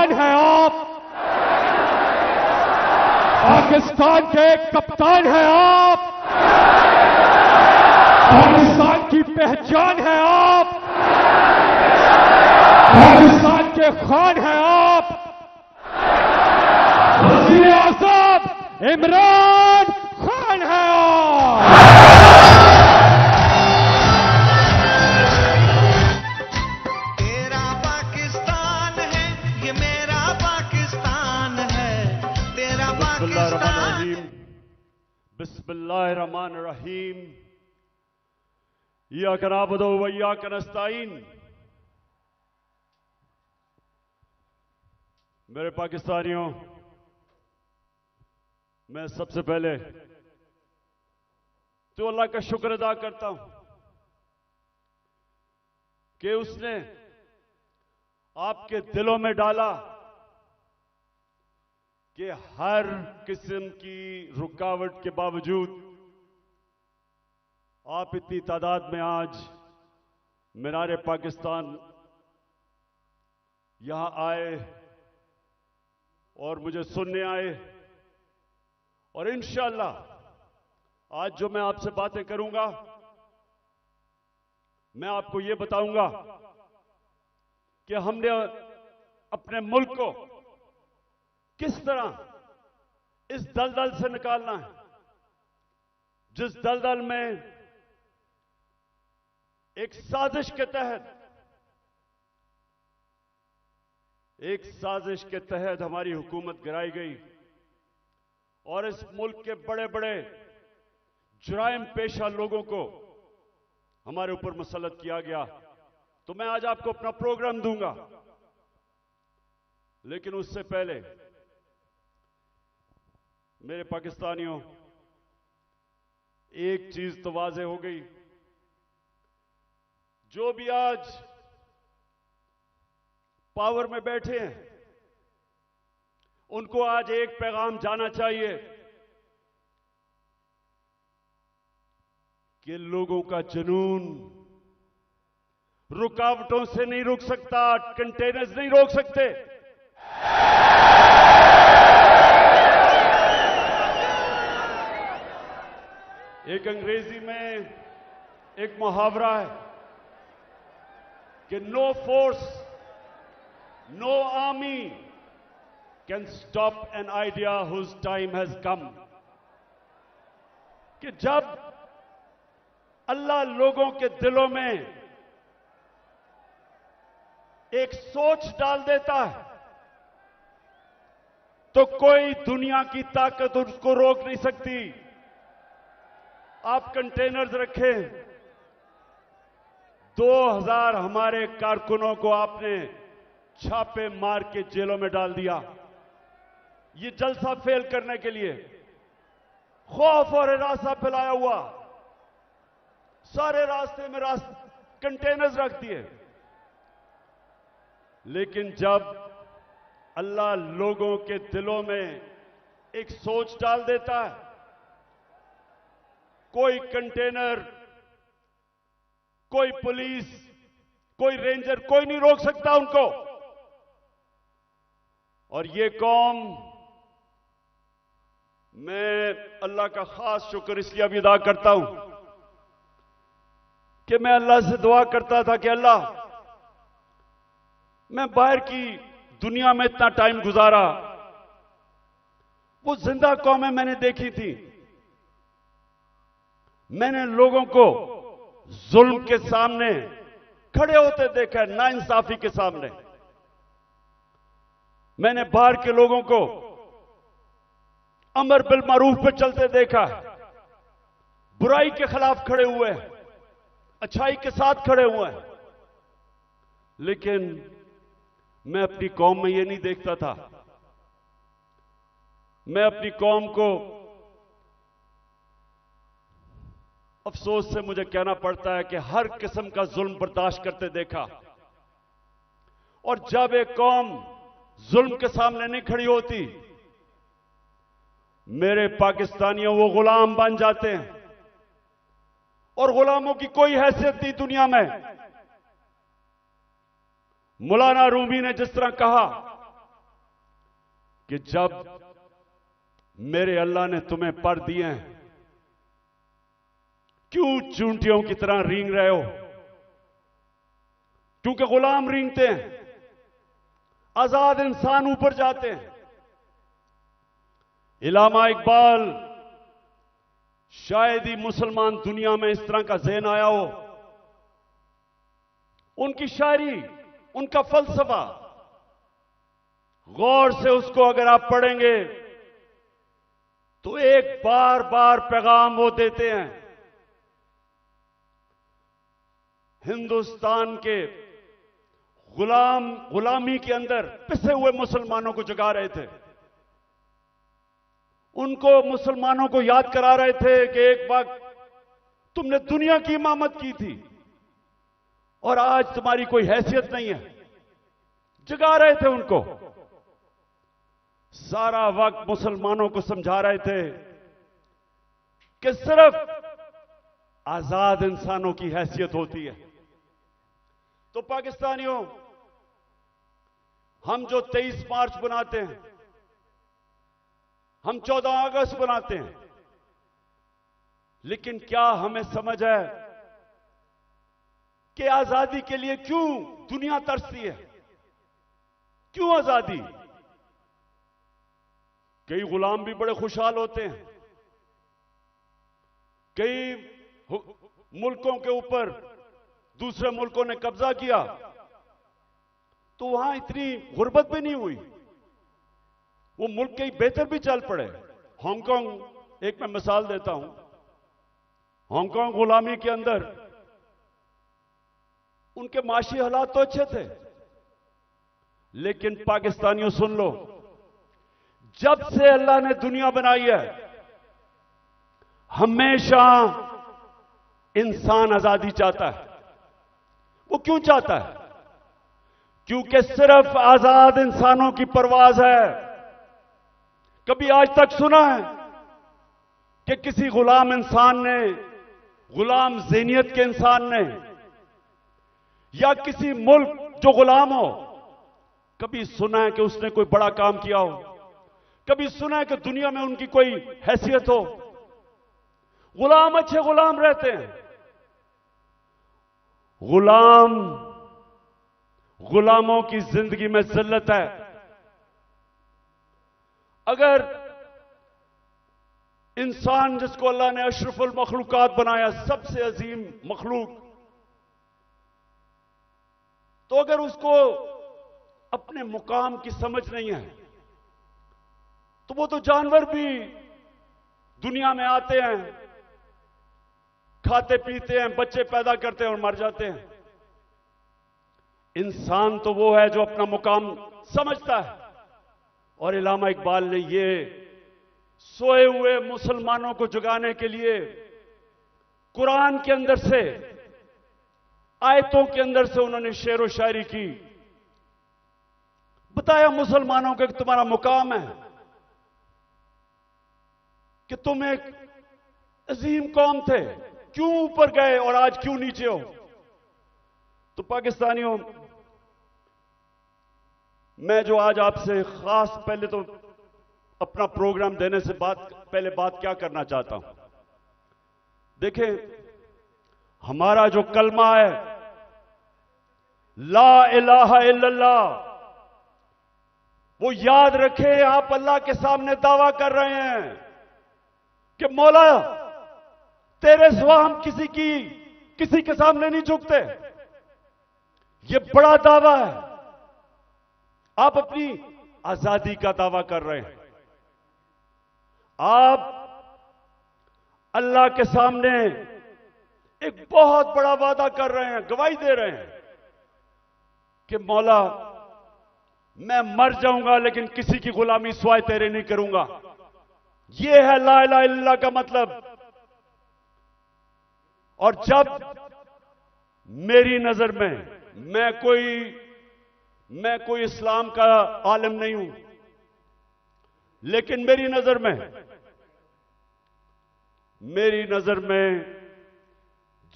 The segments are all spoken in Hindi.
कप्तान हैं आप, पाकिस्तान के कप्तान हैं आप, पाकिस्तान की पहचान है आप, पाकिस्तान के खान हैं आप, वज़ीर आज़म इमरान खान हैं आप। तेरा पाकिस्तान है, ये मेरा पाकिस्तान है, तेरा पाकिस्तान। बिस्मिल्लाहिर्रहमानिर्रहीम। इय्याक नअबुदु व इय्याक नस्तईन। मेरे पाकिस्तानियों, मैं सबसे पहले तो अल्लाह का शुक्र अदा करता हूं कि उसने आपके दिलों में डाला कि हर किस्म की रुकावट के बावजूद आप इतनी तादाद में आज मीनार पाकिस्तान यहां आए और मुझे सुनने आए। और इंशाअल्लाह आज जो मैं आपसे बातें करूंगा, मैं आपको यह बताऊंगा कि हमने अपने मुल्क को किस तरह इस दलदल से निकालना है, जिस दलदल में एक साजिश के तहत हमारी हुकूमत गिराई गई और इस मुल्क के बड़े बड़े जुराइम पेशा लोगों को हमारे ऊपर मुसल्लत किया गया। तो मैं आज आपको अपना प्रोग्राम दूंगा, लेकिन उससे पहले मेरे पाकिस्तानियों, एक चीज तो वाज़ेह हो गई, जो भी आज पावर में बैठे हैं उनको आज एक पैगाम जाना चाहिए कि लोगों का जुनून रुकावटों से नहीं रुक सकता, कंटेनर्स नहीं रोक सकते। एक अंग्रेजी में एक मुहावरा है कि no force, no army can stop an idea whose time has come. कि जब अल्लाह लोगों के दिलों में एक सोच डाल देता है तो कोई दुनिया की ताकत उसको रोक नहीं सकती। आप कंटेनर्स रखें, 2000 हमारे कारकुनों को आपने छापे मार के जेलों में डाल दिया, ये जलसा फेल करने के लिए। खौफ और हिरासा फैलाया हुआ, सारे रास्ते में कंटेनर्स रख दिए। लेकिन जब अल्लाह लोगों के दिलों में एक सोच डाल देता है, कोई कंटेनर, कोई पुलिस, कोई रेंजर, कोई नहीं रोक सकता उनको। और ये कौम, मैं अल्लाह का खास शुक्र इसलिए भी अदा करता हूं कि मैं अल्लाह से दुआ करता था कि अल्लाह, मैं बाहर की दुनिया में इतना टाइम गुजारा, वो जिंदा कौमें मैंने देखी थी, मैंने लोगों को जुल्म के सामने खड़े होते देखा है, नाइंसाफी के सामने। मैंने बाहर के लोगों को अमर बिल मारूफ पे चलते देखा है, बुराई के खिलाफ खड़े हुए हैं, अच्छाई के साथ खड़े हुए हैं। लेकिन मैं अपनी कौम में ये नहीं देखता था। मैं अपनी कौम को, अफसोस से मुझे कहना पड़ता है कि हर किस्म का जुल्म बर्दाश्त करते देखा। और जब एक कौम जुल्म के सामने नहीं खड़ी होती, मेरे पाकिस्तानियों, वो गुलाम बन जाते हैं। और गुलामों की कोई हैसियत नहीं दुनिया में। मौलाना रूमी ने जिस तरह कहा कि जब मेरे अल्लाह ने तुम्हें पर दिए हैं, क्यों चूंटियों की तरह रेंग रहे हो? क्योंकि गुलाम रेंगते हैं, आजाद इंसान ऊपर जाते हैं। इल्लामा इकबाल, शायद ही मुसलमान दुनिया में इस तरह का ज़हन आया हो। उनकी शायरी, उनका फलसफा, गौर से उसको अगर आप पढ़ेंगे तो एक बार बार पैगाम वो देते हैं। हिंदुस्तान के गुलामी के अंदर पिसे हुए मुसलमानों को जगा रहे थे। उनको, मुसलमानों को याद करा रहे थे कि एक वक्त तुमने दुनिया की इमामत की थी और आज तुम्हारी कोई हैसियत नहीं है। जगा रहे थे उनको। सारा वक्त मुसलमानों को समझा रहे थे कि सिर्फ आजाद इंसानों की हैसियत होती है। तो पाकिस्तानियों, हम जो 23 मार्च बनाते हैं, हम 14 अगस्त बनाते हैं, लेकिन क्या हमें समझ है कि आजादी के लिए क्यों दुनिया तरसती है? क्यों आजादी? कई गुलाम भी बड़े खुशहाल होते हैं। कई मुल्कों के ऊपर दूसरे मुल्कों ने कब्जा किया तो वहां इतनी गुर्बत भी नहीं हुई, वो मुल्क के बेहतर भी चल पड़े। हांगकांग, एक मैं मिसाल देता हूं, हांगकांग गुलामी के अंदर उनके माशी हालात तो अच्छे थे, लेकिन पाकिस्तानियों सुन लो, जब से अल्लाह ने दुनिया बनाई है, हमेशा इंसान आजादी चाहता है। वो क्यों चाहता है? क्योंकि सिर्फ आजाद इंसानों की परवाज है। कभी आज तक सुना है कि किसी गुलाम इंसान ने, गुलाम ज़हनियत के इंसान ने, या किसी मुल्क जो गुलाम हो, कभी सुना है कि उसने कोई बड़ा काम किया हो? कभी सुना है कि दुनिया में उनकी कोई हैसियत हो? गुलाम अच्छे गुलाम रहते हैं। गुलामों की जिंदगी में जिल्लत है। अगर इंसान जिसको अल्लाह ने अशरफुल मखलूकात बनाया, सबसे अजीम मखलूक, तो अगर उसको अपने मुकाम की समझ नहीं है तो वो तो जानवर भी दुनिया में आते हैं, खाते पीते हैं, बच्चे पैदा करते हैं और मर जाते हैं। इंसान तो वो है जो अपना मुकाम समझता है। और इल्लामा इकबाल ने ये सोए हुए मुसलमानों को जगाने के लिए कुरान के अंदर से, आयतों के अंदर से उन्होंने शेर व शायरी की। बताया मुसलमानों को कि तुम्हारा मुकाम है कि तुम एक अजीम कौम थे, क्यों ऊपर गए और आज क्यों नीचे हो? तो पाकिस्तानियों, मैं जो आज आपसे खास, पहले तो अपना प्रोग्राम देने से पहले बात क्या करना चाहता हूं। देखें, हमारा जो कलमा है, ला इलाहा इल्लल्लाह, वो याद रखें। आप अल्लाह के सामने दावा कर रहे हैं कि मौला, तेरे सिवा हम किसी के सामने नहीं झुकते। ये बड़ा दावा है। आप अपनी आजादी का दावा कर रहे हैं। आप अल्लाह के सामने एक बहुत बड़ा वादा कर रहे हैं, गवाही दे रहे हैं कि मौला, मैं मर जाऊंगा लेकिन किसी की गुलामी सिवाय तेरे नहीं करूंगा। यह है ला इलाहा इल्लल्लाह का मतलब। और जब मेरी नजर में, मैं कोई इस्लाम का आलिम नहीं हूं, लेकिन मेरी नजर में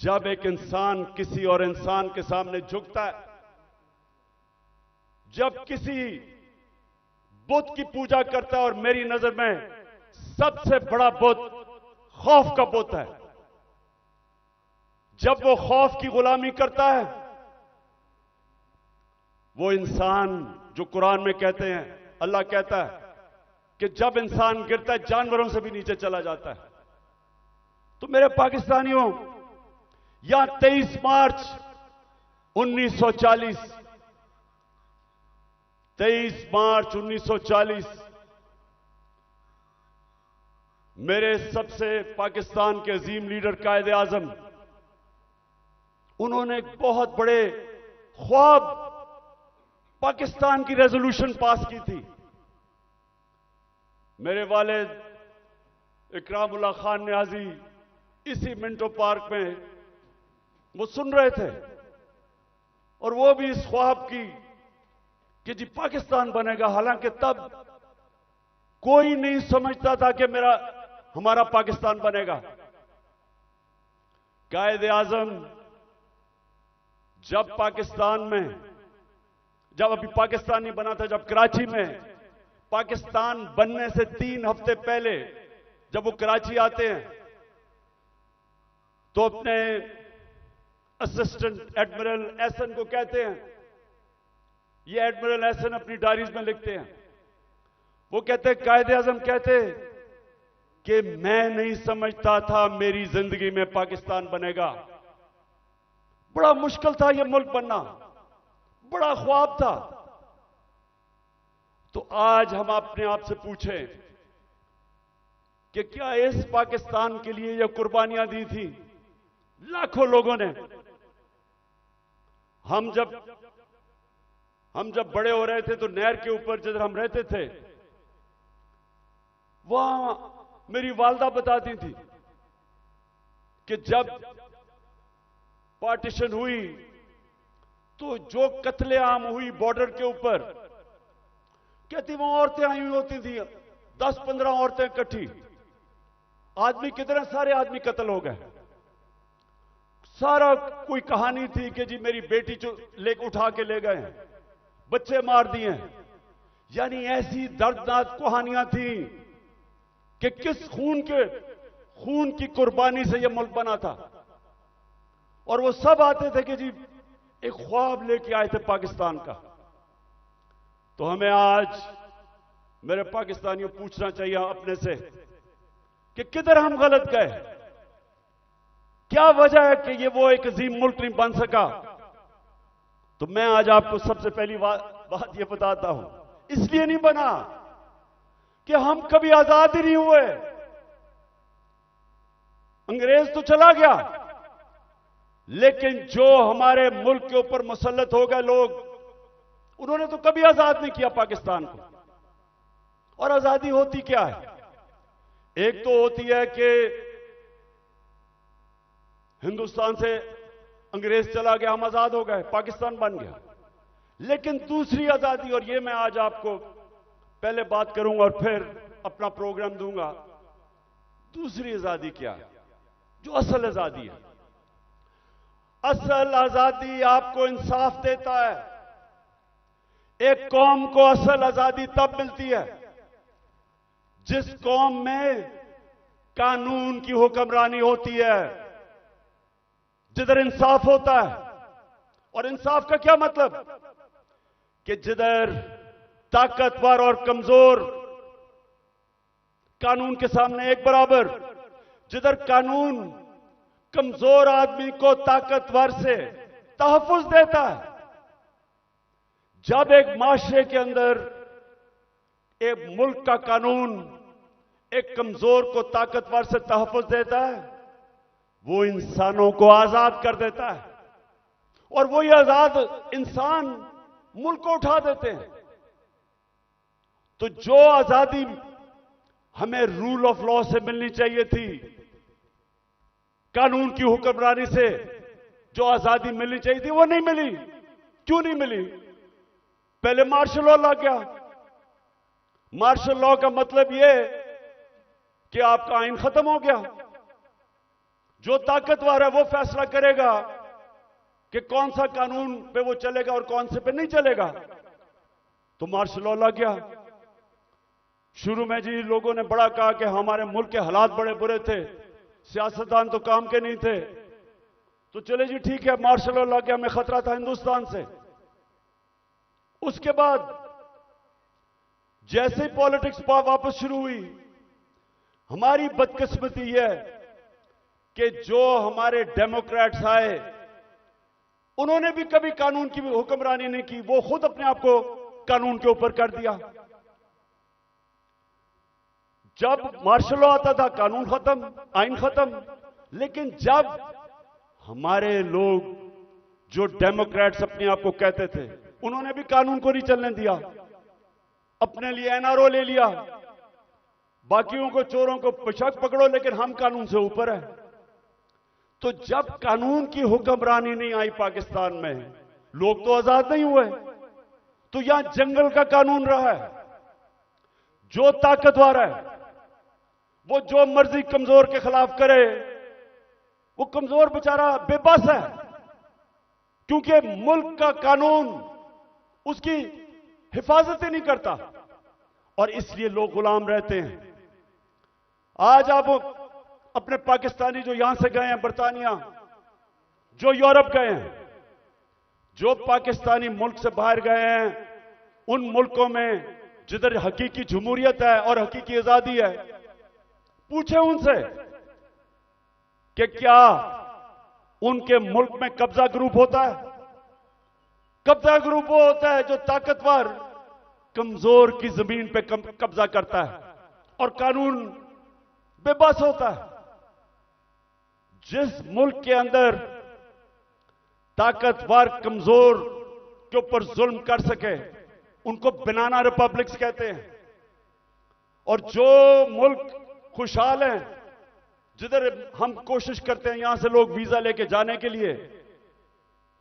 जब एक इंसान किसी और इंसान के सामने झुकता है, जब किसी बुत की पूजा करता है और मेरी नजर में सबसे बड़ा बुत खौफ का बुत है। जब वो खौफ की गुलामी करता है, वो इंसान जो कुरान में कहते हैं, अल्लाह कहता है कि जब इंसान गिरता है जानवरों से भी नीचे चला जाता है। तो मेरे पाकिस्तानियों, यहां 23 मार्च 1940, 23 मार्च 1940 मेरे सबसे पाकिस्तान के अजीम लीडर कायद आजम, उन्होंने एक बहुत बड़े ख्वाब पाकिस्तान की रेजोल्यूशन पास की थी। मेरे वालिद इकरामुल्लाह खान न्याजी इसी मिंटो पार्क में वो सुन रहे थे और वो भी इस ख्वाब की कि जी पाकिस्तान बनेगा। हालांकि तब कोई नहीं समझता था कि हमारा पाकिस्तान बनेगा। कायद आजम जब पाकिस्तान में, जब अभी पाकिस्तान नहीं बना था, जब कराची में पाकिस्तान बनने से 3 हफ्ते पहले जब वो कराची आते हैं तो अपने असिस्टेंट एडमिरल एहसन को कहते हैं, ये एडमिरल एहसन अपनी डायरीज में लिखते हैं, वो कहते कायद आजम कहते कि मैं नहीं समझता था मेरी जिंदगी में पाकिस्तान बनेगा। बड़ा मुश्किल था यह मुल्क बनना, बड़ा ख्वाब था। तो आज हम अपने आप से पूछें कि क्या इस पाकिस्तान के लिए यह कुर्बानियां दी थी लाखों लोगों ने? हम जब बड़े हो रहे थे तो नहर के ऊपर जिधर हम रहते थे, वहां मेरी वालदा बताती थी कि जब पार्टीशन हुई तो जो कत्लेआम हुई बॉर्डर के ऊपर, कहती वहां औरतें आई हुई होती थी, 10-15 औरतें इकट्ठी, आदमी कितने सारे आदमी कत्ल हो गए। सारा कोई कहानी थी कि जी मेरी बेटी जो उठा के ले गए, बच्चे मार दिए। यानी ऐसी दर्दनाक कहानियां थी कि किस खून की कुर्बानी से यह मुल्क बना था। और वो सब आते थे कि जी एक ख्वाब लेके आए थे पाकिस्तान का। तो हमें आज मेरे पाकिस्तानियों पूछना चाहिए अपने से कि किधर हम गलत गए, क्या वजह है कि ये वो एक अजीम मुल्क नहीं बन सका। तो मैं आज आपको सबसे पहली बात ये बताता हूं, इसलिए नहीं बना कि हम कभी आजाद ही नहीं हुए। अंग्रेज तो चला गया, लेकिन जो हमारे मुल्क के ऊपर मुसल्लत हो गए लोग, उन्होंने तो कभी आजाद नहीं किया पाकिस्तान को। और आजादी होती क्या है? एक तो होती है कि हिंदुस्तान से अंग्रेज चला गया, हम आजाद हो गए, पाकिस्तान बन गया। लेकिन दूसरी आजादी, और ये मैं आज आपको पहले बात करूंगा और फिर अपना प्रोग्राम दूंगा, दूसरी आजादी क्या है, जो असल आजादी है। असल आजादी आपको इंसाफ देता है। एक कौम को असल आजादी तब मिलती है जिस कौम में कानून की हुक्मरानी होती है, जिधर इंसाफ होता है। और इंसाफ का क्या मतलब? कि जिधर ताकतवर और कमजोर कानून के सामने एक बराबर, जिधर कानून कमजोर आदमी को ताकतवर से तहफ्फुज देता है। जब एक माशरे के अंदर एक मुल्क का कानून एक कमजोर को ताकतवर से तहफ्फुज देता है, वो इंसानों को आजाद कर देता है। और वो ये आजाद इंसान मुल्क को उठा देते हैं। तो जो आजादी हमें रूल ऑफ लॉ से मिलनी चाहिए थी, कानून की हुक्मरानी से जो आजादी मिलनी चाहिए थी, वो नहीं मिली। क्यों नहीं मिली? पहले मार्शल लॉ लग गया। मार्शल लॉ का मतलब यह कि आपका आइन खत्म हो गया। जो ताकतवर है वो फैसला करेगा कि कौन सा कानून पे वो चलेगा और कौन से पे नहीं चलेगा। तो मार्शल लॉ लग गया। शुरू में जी लोगों ने बड़ा कहा कि हमारे मुल्क के हालात बड़े बुरे थे, सियासतदान तो काम के नहीं थे। तो चले जी ठीक है, मार्शल लॉ लग गया, हमें खतरा था हिंदुस्तान से। उसके बाद जैसे ही पॉलिटिक्स वापस शुरू हुई, हमारी बदकिस्मती यह कि जो हमारे डेमोक्रेट्स आए, उन्होंने भी कभी कानून की हुक्मरानी नहीं की, वो खुद अपने आप को कानून के ऊपर कर दिया। जब मार्शल लॉ आता था, कानून खत्म, आइन खत्म। लेकिन जब हमारे लोग जो डेमोक्रेट्स अपने आप को कहते थे, उन्होंने भी कानून को नहीं चलने दिया, अपने लिए एनआरओ ले लिया, बाकियों को चोरों को बेशक पकड़ो लेकिन हम कानून से ऊपर है। तो जब कानून की हुक्मरानी नहीं आई पाकिस्तान में, लोग तो आजाद नहीं हुए। तो यहां जंगल का कानून रहा है, जो ताकतवर है वो जो मर्जी कमजोर के खिलाफ करे, वो कमजोर बेचारा बेबस है, क्योंकि मुल्क का कानून उसकी हिफाजत ही नहीं करता, और इसलिए लोग गुलाम रहते हैं। आज आप अपने पाकिस्तानी जो यहां से गए हैं बरतानिया, जो यूरोप गए हैं, जो पाकिस्तानी मुल्क से बाहर गए हैं, उन मुल्कों में जिधर हकीकी जमहूरियत है और हकीकी आजादी है, पूछे उनसे कि क्या उनके मुल्क में कब्जा ग्रुप होता है? कब्जा ग्रुप वो होता है जो ताकतवर कमजोर की जमीन पे कब्जा करता है और कानून बेबस होता है। जिस मुल्क के अंदर ताकतवर कमजोर के ऊपर जुल्म कर सके, उनको बनाना रिपब्लिक्स कहते हैं। और जो मुल्क खुशहाल हैं, जिधर हम कोशिश करते हैं यहां से लोग वीजा लेके जाने के लिए,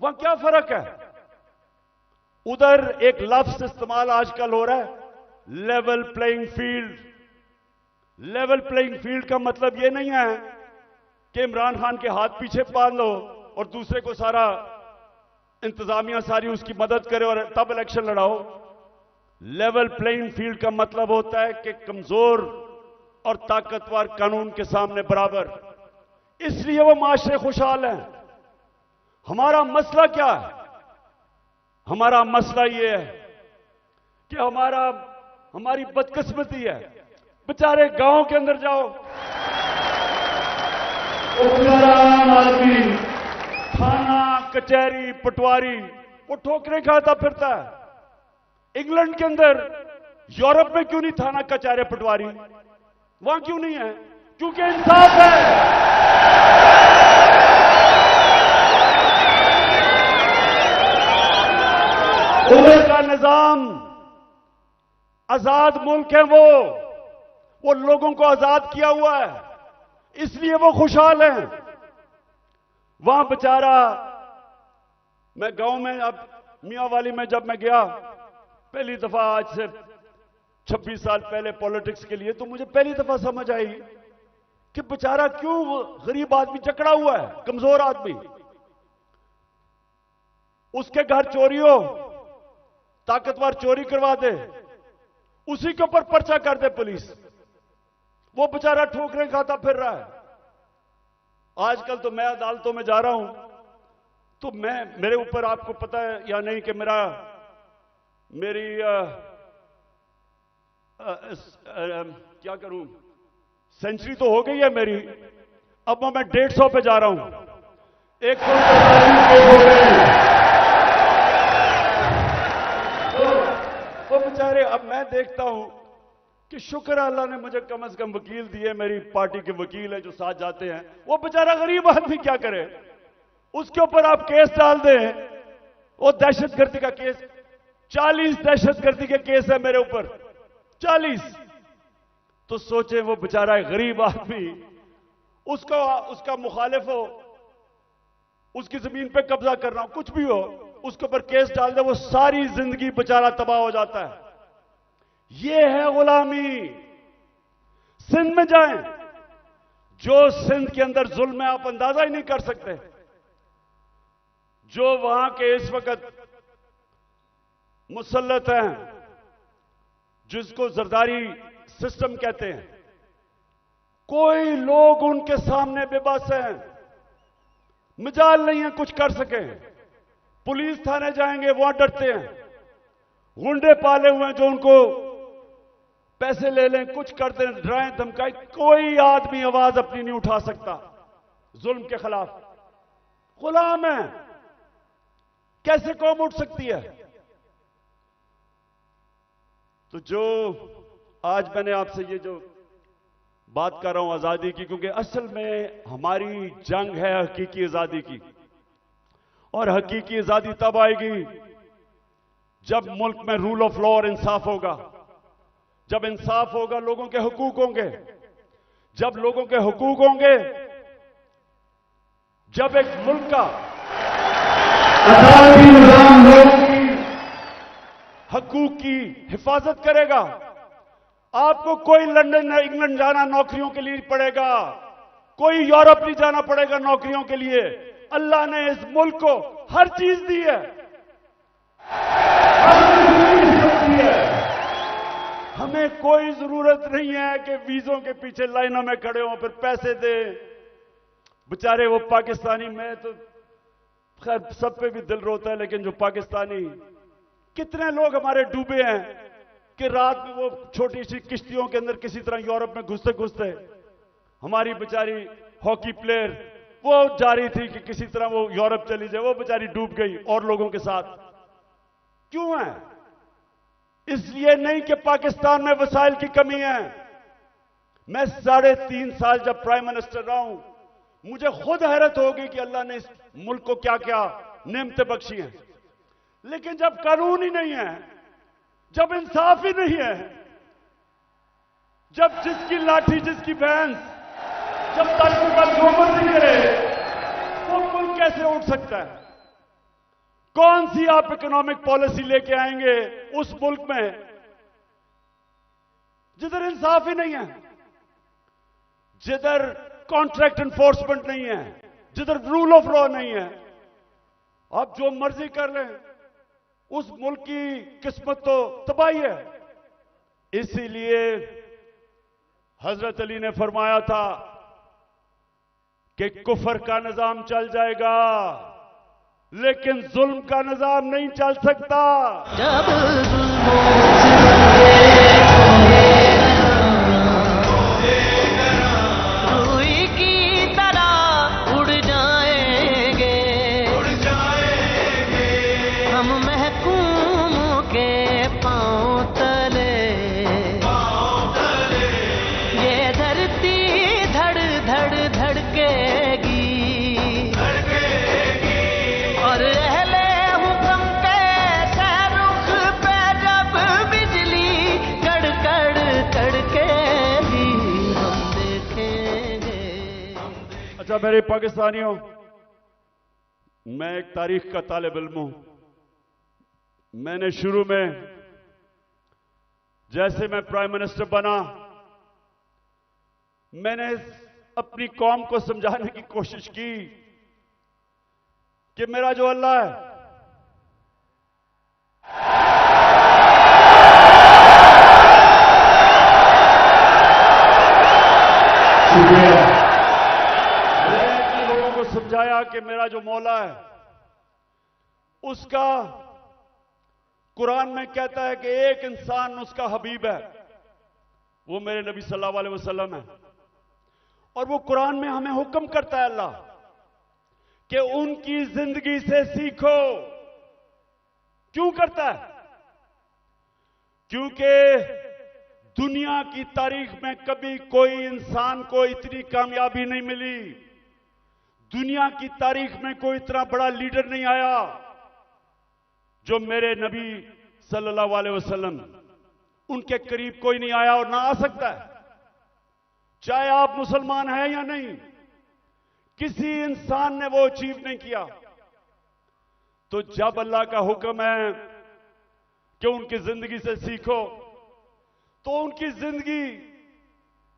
वहां क्या फर्क है? उधर एक लफ्ज इस्तेमाल आजकल हो रहा है, level playing field. Level playing field का मतलब यह नहीं है कि इमरान खान के हाथ पीछे बांध लो और दूसरे को सारा इंतजामिया सारी उसकी मदद करे और तब इलेक्शन लड़ाओ। लेवल प्लेइंग फील्ड का मतलब होता है कि कमजोर और ताकतवर कानून के सामने बराबर। इसलिए वो माशरे खुशहाल हैं। हमारा मसला क्या है? हमारा मसला यह है कि हमारी बदकिस्मती है। बेचारे गांव के अंदर जाओ, आदमी थाना कचहरी पटवारी वो ठोकरें खाता फिरता है। इंग्लैंड के अंदर, यूरोप में क्यों नहीं थाना कचहरी पटवारी? वहां क्यों नहीं है? क्योंकि इंसाफ है। उधर का निजाम आजाद मुल्क है, वो लोगों को आजाद किया हुआ है, इसलिए वो खुशहाल हैं। वहां बेचारा, मैं गांव में, अब मियांवाली में जब मैं गया पहली दफा आज से 26 साल पहले पॉलिटिक्स के लिए, तो मुझे पहली दफा समझ आई कि बेचारा क्यों गरीब आदमी जकड़ा हुआ है, कमजोर आदमी। उसके घर चोरी हो, ताकतवर चोरी करवा दे, उसी के ऊपर पर्चा कर दे पुलिस, वो बेचारा ठोकरें खाता फिर रहा है। आजकल तो मैं अदालतों में जा रहा हूं, तो मेरे ऊपर, आपको पता है या नहीं कि मेरी क्या करूं, सेंचुरी तो हो गई है मेरी, अब मैं 150 पे जा रहा हूं। 100 हो गए तो बेचारे, अब मैं देखता हूं कि शुक्र अल्लाह ने मुझे कम से कम वकील दिए, मेरी पार्टी के वकील हैं जो साथ जाते हैं। वो बेचारा गरीब आदमी क्या करे? उसके ऊपर आप केस डाल दें, वो दहशतगर्दी का केस, 40 दहशतगर्दी के केस है मेरे ऊपर, 40। तो सोचे वो बेचारा गरीब आदमी, उसका मुखालिफ हो, उसकी जमीन पे कब्जा करना हो, कुछ भी हो, उसके ऊपर केस डाल दे, वो सारी जिंदगी बेचारा तबाह हो जाता है। ये है गुलामी। सिंध में जाएं, जो सिंध के अंदर जुल्म है आप अंदाजा ही नहीं कर सकते। जो वहां के इस वक्त मुसल्लत हैं, जिसको जरदारी सिस्टम कहते हैं। कोई लोग उनके सामने बेबस हैं, मिजाल नहीं है कुछ कर सके। पुलिस थाने जाएंगे वहां डरते हैं, गुंडे पाले हुए हैं जो उनको पैसे ले लें, कुछ कर दें, डराएं धमकाएं। कोई आदमी आवाज अपनी नहीं उठा सकता जुल्म के खिलाफ। गुलाम है, कैसे कौम उठ सकती है? तो जो आज मैंने आपसे ये जो बात कर रहा हूं आजादी की, क्योंकि असल में हमारी जंग है हकीकी आजादी की। और हकीकी आजादी तब आएगी जब मुल्क में रूल ऑफ लॉ और इंसाफ होगा। जब इंसाफ होगा, लोगों के हुकूक होंगे। जब लोगों के हुकूक होंगे, जब एक मुल्क का अदालती निजाम लोगों की हकूक की हिफाजत करेगा, आपको कोई लंदन या इंग्लैंड जाना नौकरियों के लिए नहीं पड़ेगा, कोई यूरोप नहीं जाना पड़ेगा नौकरियों के लिए। अल्लाह ने इस मुल्क को हर चीज दी है, हमें कोई जरूरत नहीं है कि वीजों के पीछे लाइनों में खड़े हों, फिर पैसे दें। बेचारे वो पाकिस्तानी, मैं तो खैर सब पे भी दिल रोता है, लेकिन जो पाकिस्तानी, कितने लोग हमारे डूबे हैं कि रात में वो छोटी सी किश्तियों के अंदर किसी तरह यूरोप में घुसते घुसते, हमारी बेचारी हॉकी प्लेयर वो जा रही थी कि किसी तरह वो यूरोप चली जाए, वो बेचारी डूब गई और लोगों के साथ। क्यों है? इसलिए नहीं कि पाकिस्तान में वसाइल की कमी है। मैं 3.5 साल जब प्राइम मिनिस्टर रहा हूं, मुझे खुद हैरत होगी कि अल्लाह ने इस मुल्क को क्या क्या नेमतें बख्शी हैं। लेकिन जब कानून ही नहीं है, जब इंसाफ ही नहीं है, जब जिसकी लाठी जिसकी भैंस, जब तक का गोबर नहीं करे, वो मुल्क कैसे उठ सकता है? कौन सी आप इकोनॉमिक पॉलिसी लेके आएंगे उस मुल्क में जिधर इंसाफ ही नहीं है, जिधर कॉन्ट्रैक्ट एनफोर्समेंट नहीं है, जिधर रूल ऑफ लॉ नहीं है? आप जो मर्जी कर लें, उस मुल्क की किस्मत तो तबाही है। इसीलिए हजरत अली ने फरमाया था कि कुफर का निजाम चल जाएगा, लेकिन जुल्म का निजाम नहीं चल सकता। जब रुई की तरह उड़ जाएंगे हम महकूमों के पांव तले, ये धरती धड़ धड़ धड़केगी और अहले हुक्म के सहरुख पे जब बिजली कड़कड़ कड़केगी हम देखेंगे। अच्छा मेरे पाकिस्तानियों, मैं एक तारीख का तालिब इल्म हूं। मैंने शुरू में जैसे मैं प्राइम मिनिस्टर बना, मैंने अपनी कौम को समझाने की कोशिश की कि मेरा जो अल्लाह है, मैंने लोगों को समझाया कि मेरा जो मौला है, उसका कुरान में कहता है कि एक इंसान उसका हबीब है, वो मेरे नबी सल्लल्लाहु अलैहि वसल्लम है। और वो कुरान में हमें हुक्म करता है अल्लाह कि उनकी जिंदगी से सीखो। क्यों करता है? क्योंकि दुनिया की तारीख में कभी कोई इंसान को इतनी कामयाबी नहीं मिली, दुनिया की तारीख में कोई इतना बड़ा लीडर नहीं आया जो मेरे नबी सल्लल्लाहु अलैहि वसल्लम, उनके करीब कोई नहीं आया और ना आ सकता है, चाहे आप मुसलमान हैं या नहीं। किसी इंसान ने वो अचीव नहीं किया। तो जब अल्लाह का हुक्म है कि उनकी जिंदगी से सीखो, तो उनकी जिंदगी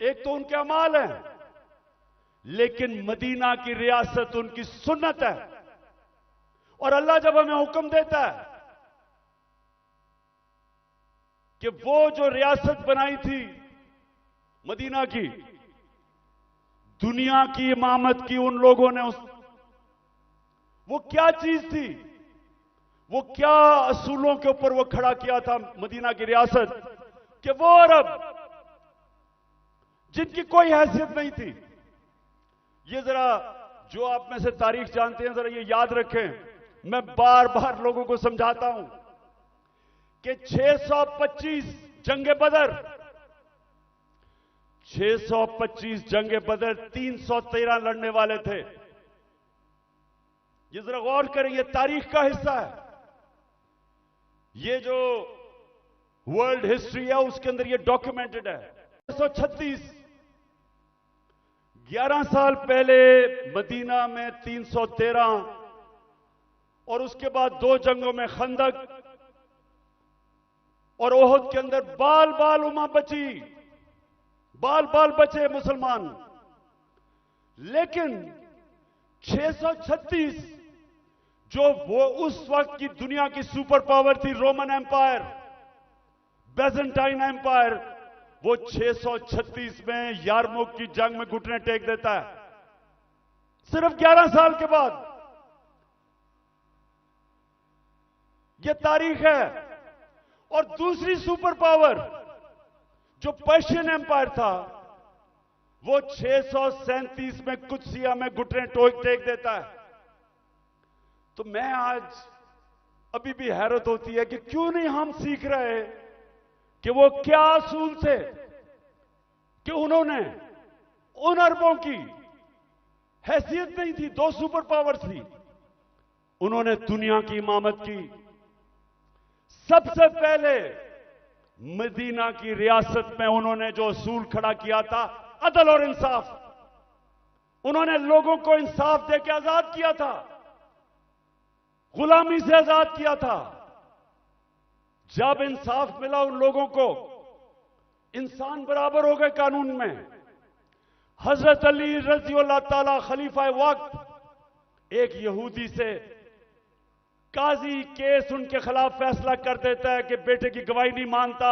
एक तो उनके अमाल है, लेकिन मदीना की रियासत उनकी सुन्नत है। और अल्लाह जब हमें हुक्म देता है कि वो जो रियासत बनाई थी मदीना की दुनिया की इमामत की उन लोगों ने वो क्या चीज थी, वो क्या असूलों के ऊपर वो खड़ा किया था मदीना की रियासत, कि वो अरब जिनकी कोई हैसियत नहीं थी। ये जरा जो आप में से तारीख जानते हैं जरा ये याद रखें, मैं बार बार लोगों को समझाता हूं कि 625 जंगे बदर, 625 जंगे बदर 313 लड़ने वाले थे। ये जरा गौर करें, ये तारीख का हिस्सा है। ये जो वर्ल्ड हिस्ट्री है उसके अंदर ये डॉक्यूमेंटेड है। 636 11 साल पहले मदीना में 313 और उसके बाद 2 जंगों में खंदक और ओहद के अंदर बाल बाल उमा बची, बाल बाल बचे मुसलमान। लेकिन 636 जो वो उस वक्त की दुनिया की सुपर पावर थी, रोमन एम्पायर, बेजेंटाइन एम्पायर, वो 636 में यारमुक की जंग में घुटने टेक देता है, सिर्फ 11 साल के बाद। ये तारीख है। और दूसरी सुपर पावर जो पर्शियन एम्पायर था, वो 637 में कुदसिया में घुटने टेक देता है। तो मैं आज अभी भी हैरत होती है कि क्यों नहीं हम सीख रहे कि वो क्या असूल थे कि उन्होंने उन अरबों की हैसियत नहीं थी, 2 सुपर पावर थी, उन्होंने दुनिया की इमामत की। सबसे पहले मदीना की रियासत में उन्होंने जो असूल खड़ा किया था, अदल और इंसाफ, उन्होंने लोगों को इंसाफ देकर आजाद किया था, गुलामी से आजाद किया था। जब इंसाफ मिला उन लोगों को, इंसान बराबर हो गए कानून में। हजरत अली रज़ी अल्लाह ताला खलीफा वक्त एक यहूदी से काजी केस उनके खिलाफ फैसला कर देता है कि बेटे की गवाही नहीं मानता।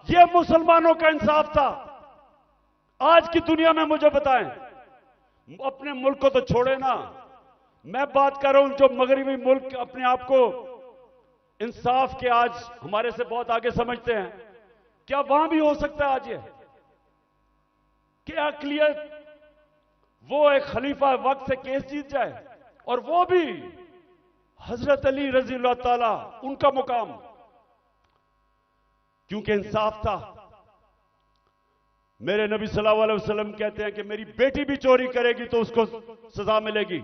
यह मुसलमानों का इंसाफ था। आज की दुनिया में मुझे बताएं, अपने मुल्क को तो छोड़े ना, मैं बात कर रहा हूं जो मगरिबी मुल्क अपने आप को इंसाफ के आज हमारे से बहुत आगे समझते हैं, क्या वहां भी हो सकता है आज ये कि अक़लियत वो एक खलीफा वक्त से केस जीत जाए, और वो भी हजरत अली रज़ी अल्लाह ताला, उनका मुकाम, क्योंकि इंसाफ था। मेरे नबी सल्लल्लाहु अलैहि वसल्लम कहते हैं कि मेरी बेटी भी चोरी करेगी तो उसको सजा मिलेगी।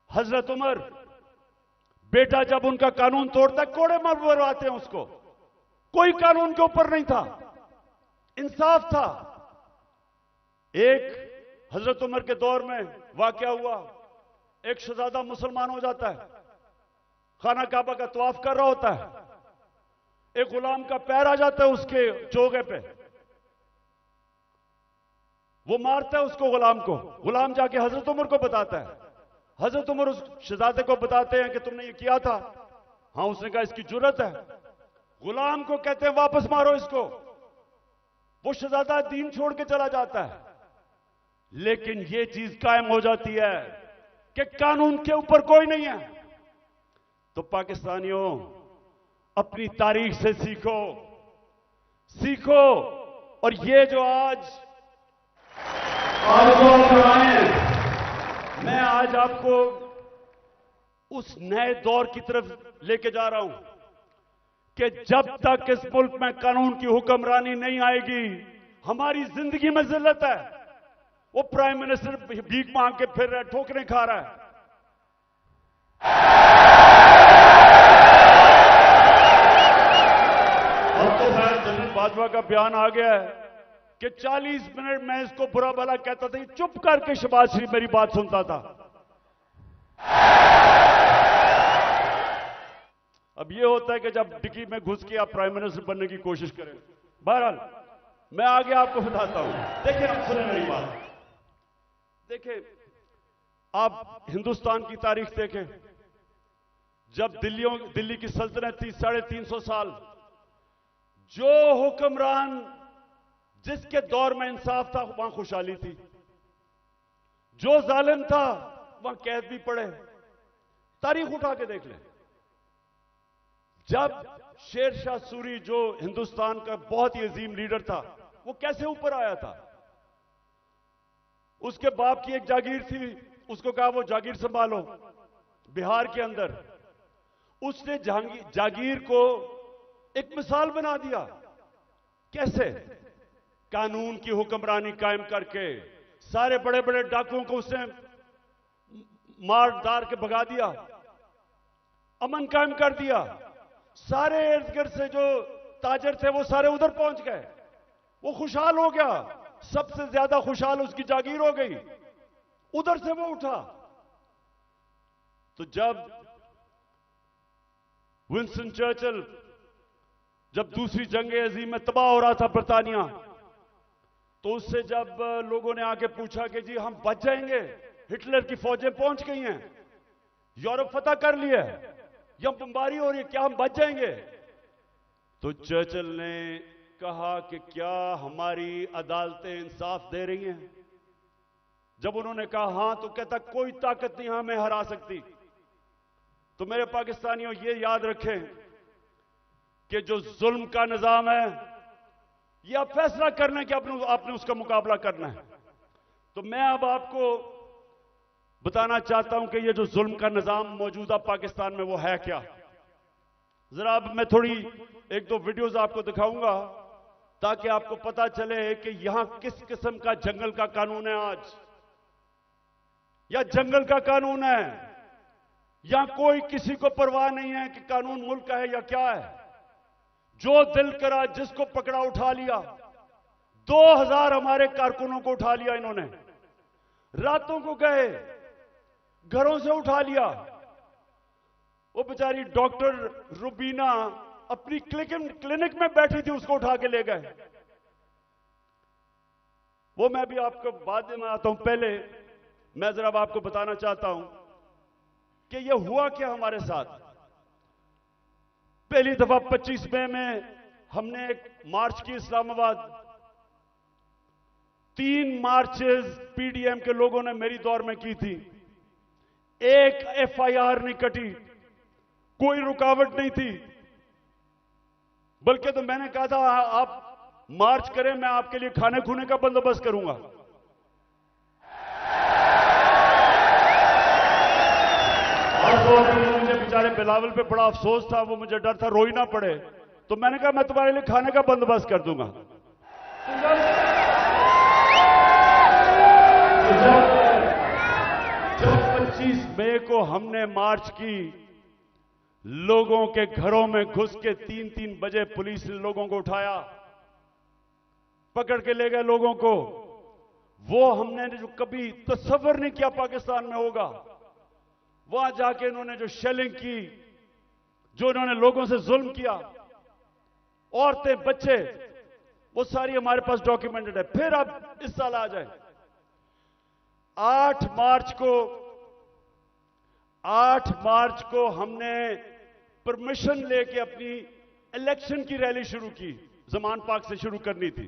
हजरत उमर, बेटा जब उनका कानून तोड़ता है कोड़े मरवाते हैं उसको, कोई कानून के ऊपर नहीं था, इंसाफ था। एक हजरत उमर के दौर में वाकया हुआ, एक शहजादा मुसलमान हो जाता है, खाना काबा का तवाफ कर रहा होता है, एक गुलाम का पैर आ जाता है उसके चोगे पे, वो मारता है उसको, गुलाम को। गुलाम जाके हजरत उमर को बताता है, हजरत उमर उस शहजादे को बताते हैं कि तुमने ये किया था। हाँ, उसने कहा इसकी जुर्रत है। गुलाम को कहते हैं वापस मारो इसको। वो शहजादा दीन छोड़ के चला जाता है, लेकिन ये चीज कायम हो जाती है कि कानून के ऊपर कोई नहीं है। तो पाकिस्तानियों, अपनी तारीख से सीखो, सीखो। और ये जो आज मैं आज आपको उस नए दौर की तरफ लेके जा रहा हूं कि जब तक इस मुल्क में कानून की हुक्मरानी नहीं आएगी, हमारी जिंदगी में जिल्लत है। वो प्राइम मिनिस्टर भीख मांग के फिर रहा है, ठोकरें खा रहा है। अब तो खैर जनरल बाजवा का बयान आ गया है कि 40 मिनट में इसको बुरा भला कहता था, चुप करके शहबाज शरीफ मेरी बात सुनता था। अब यह होता है कि जब डिग्री में घुस के आप प्राइम मिनिस्टर बनने की कोशिश करें। बहरहाल मैं आगे आपको बताता हूं। देखिए, आप सुने मेरी बात। देखिए, आप हिंदुस्तान की तारीख देखें। जब दिल्ली की सल्तनत थी 350 साल, जो हुक्मरान जिसके दौर में इंसाफ था वहां खुशहाली थी, जो जालिम था वहां कैद भी पड़े। तारीख उठा के देख लें। जब शेर शाह सूरी जो हिंदुस्तान का बहुत ही अजीम लीडर था, वो कैसे ऊपर आया था? उसके बाप की एक जागीर थी, उसको कहा वो जागीर संभालो। बिहार के अंदर उसने जागीर को एक मिसाल बना दिया। कैसे? कानून की हुक्मरानी कायम करके सारे बड़े बड़े डाकुओं को उसने मार दार के भगा दिया, अमन कायम कर दिया। सारे इर्द गिर्द से जो ताजर थे वो सारे उधर पहुंच गए, वो खुशहाल हो गया। सबसे ज्यादा खुशहाल उसकी जागीर हो गई, उधर से वो उठा। तो जब विंस्टन चर्चिल, जब दूसरी जंग अजीम में तबाह हो रहा था बरतानिया, तो उससे जब लोगों ने आके पूछा कि जी हम बच जाएंगे, हिटलर की फौजें पहुंच गई हैं, यूरोप फतह कर लिया है, या बमबारी हो रही है, क्या हम बच जाएंगे? तो चर्चिल ने कहा कि क्या हमारी अदालतें इंसाफ दे रही हैं? जब उन्होंने कहा हां, तो कहता कोई ताकत नहीं हमें हरा सकती। तो मेरे पाकिस्तानियों, ये याद रखें कि जो जुल्म का निजाम है, यह आप फैसला करना है कि आपने उसका मुकाबला करना है। तो मैं अब आपको बताना चाहता हूं कि ये जो जुल्म का निजाम मौजूदा पाकिस्तान में वो है क्या। जरा अब मैं थोड़ी एक दो वीडियोस आपको दिखाऊंगा ताकि आपको पता चले कि यहां किस किस्म का जंगल का कानून है आज, या जंगल का कानून है, या कोई किसी को परवाह नहीं है कि कानून मुल्क का है या क्या है। जो दिल करा जिसको पकड़ा उठा लिया। 2000 हमारे कारकुनों को उठा लिया इन्होंने, रातों को गए, घरों से उठा लिया। वो बेचारी डॉक्टर रुबीना अपनी क्लिनिक में बैठी थी, उसको उठा के ले गए। वो मैं भी आपको बाद में आता हूं, पहले मैं जरा आपको बताना चाहता हूं कि ये हुआ क्या हमारे साथ। पहली दफा 25 मई में हमने एक मार्च की इस्लामाबाद। 3 मार्चेस पीडीएम के लोगों ने मेरी दौर में की थी। एक एफआईआर नहीं कटी, कोई रुकावट नहीं थी। बल्कि तो मैंने कहा था आप मार्च करें, मैं आपके लिए खाने खूने का बंदोबस्त करूंगा। और मुझे बेचारे बिलावल पे बड़ा अफसोस था, वो मुझे डर था रोई ना पड़े, तो मैंने कहा मैं तुम्हारे लिए खाने का बंदोबस्त कर दूंगा। जब 25 मई को हमने मार्च की, लोगों के घरों में घुस के 3-3 बजे पुलिस ने लोगों को उठाया, पकड़ के ले गए लोगों को। वो हमने जो कभी तस्वर नहीं किया पाकिस्तान में होगा। वहां जाके इन्होंने जो शेलिंग की, जो इन्होंने लोगों से जुल्म किया, औरतें बच्चे, वो सारी हमारे पास डॉक्यूमेंटेड है। फिर अब इस साल आ जाए 8 मार्च को हमने परमिशन लेके अपनी इलेक्शन की रैली शुरू की। जमान पार्क से शुरू करनी थी।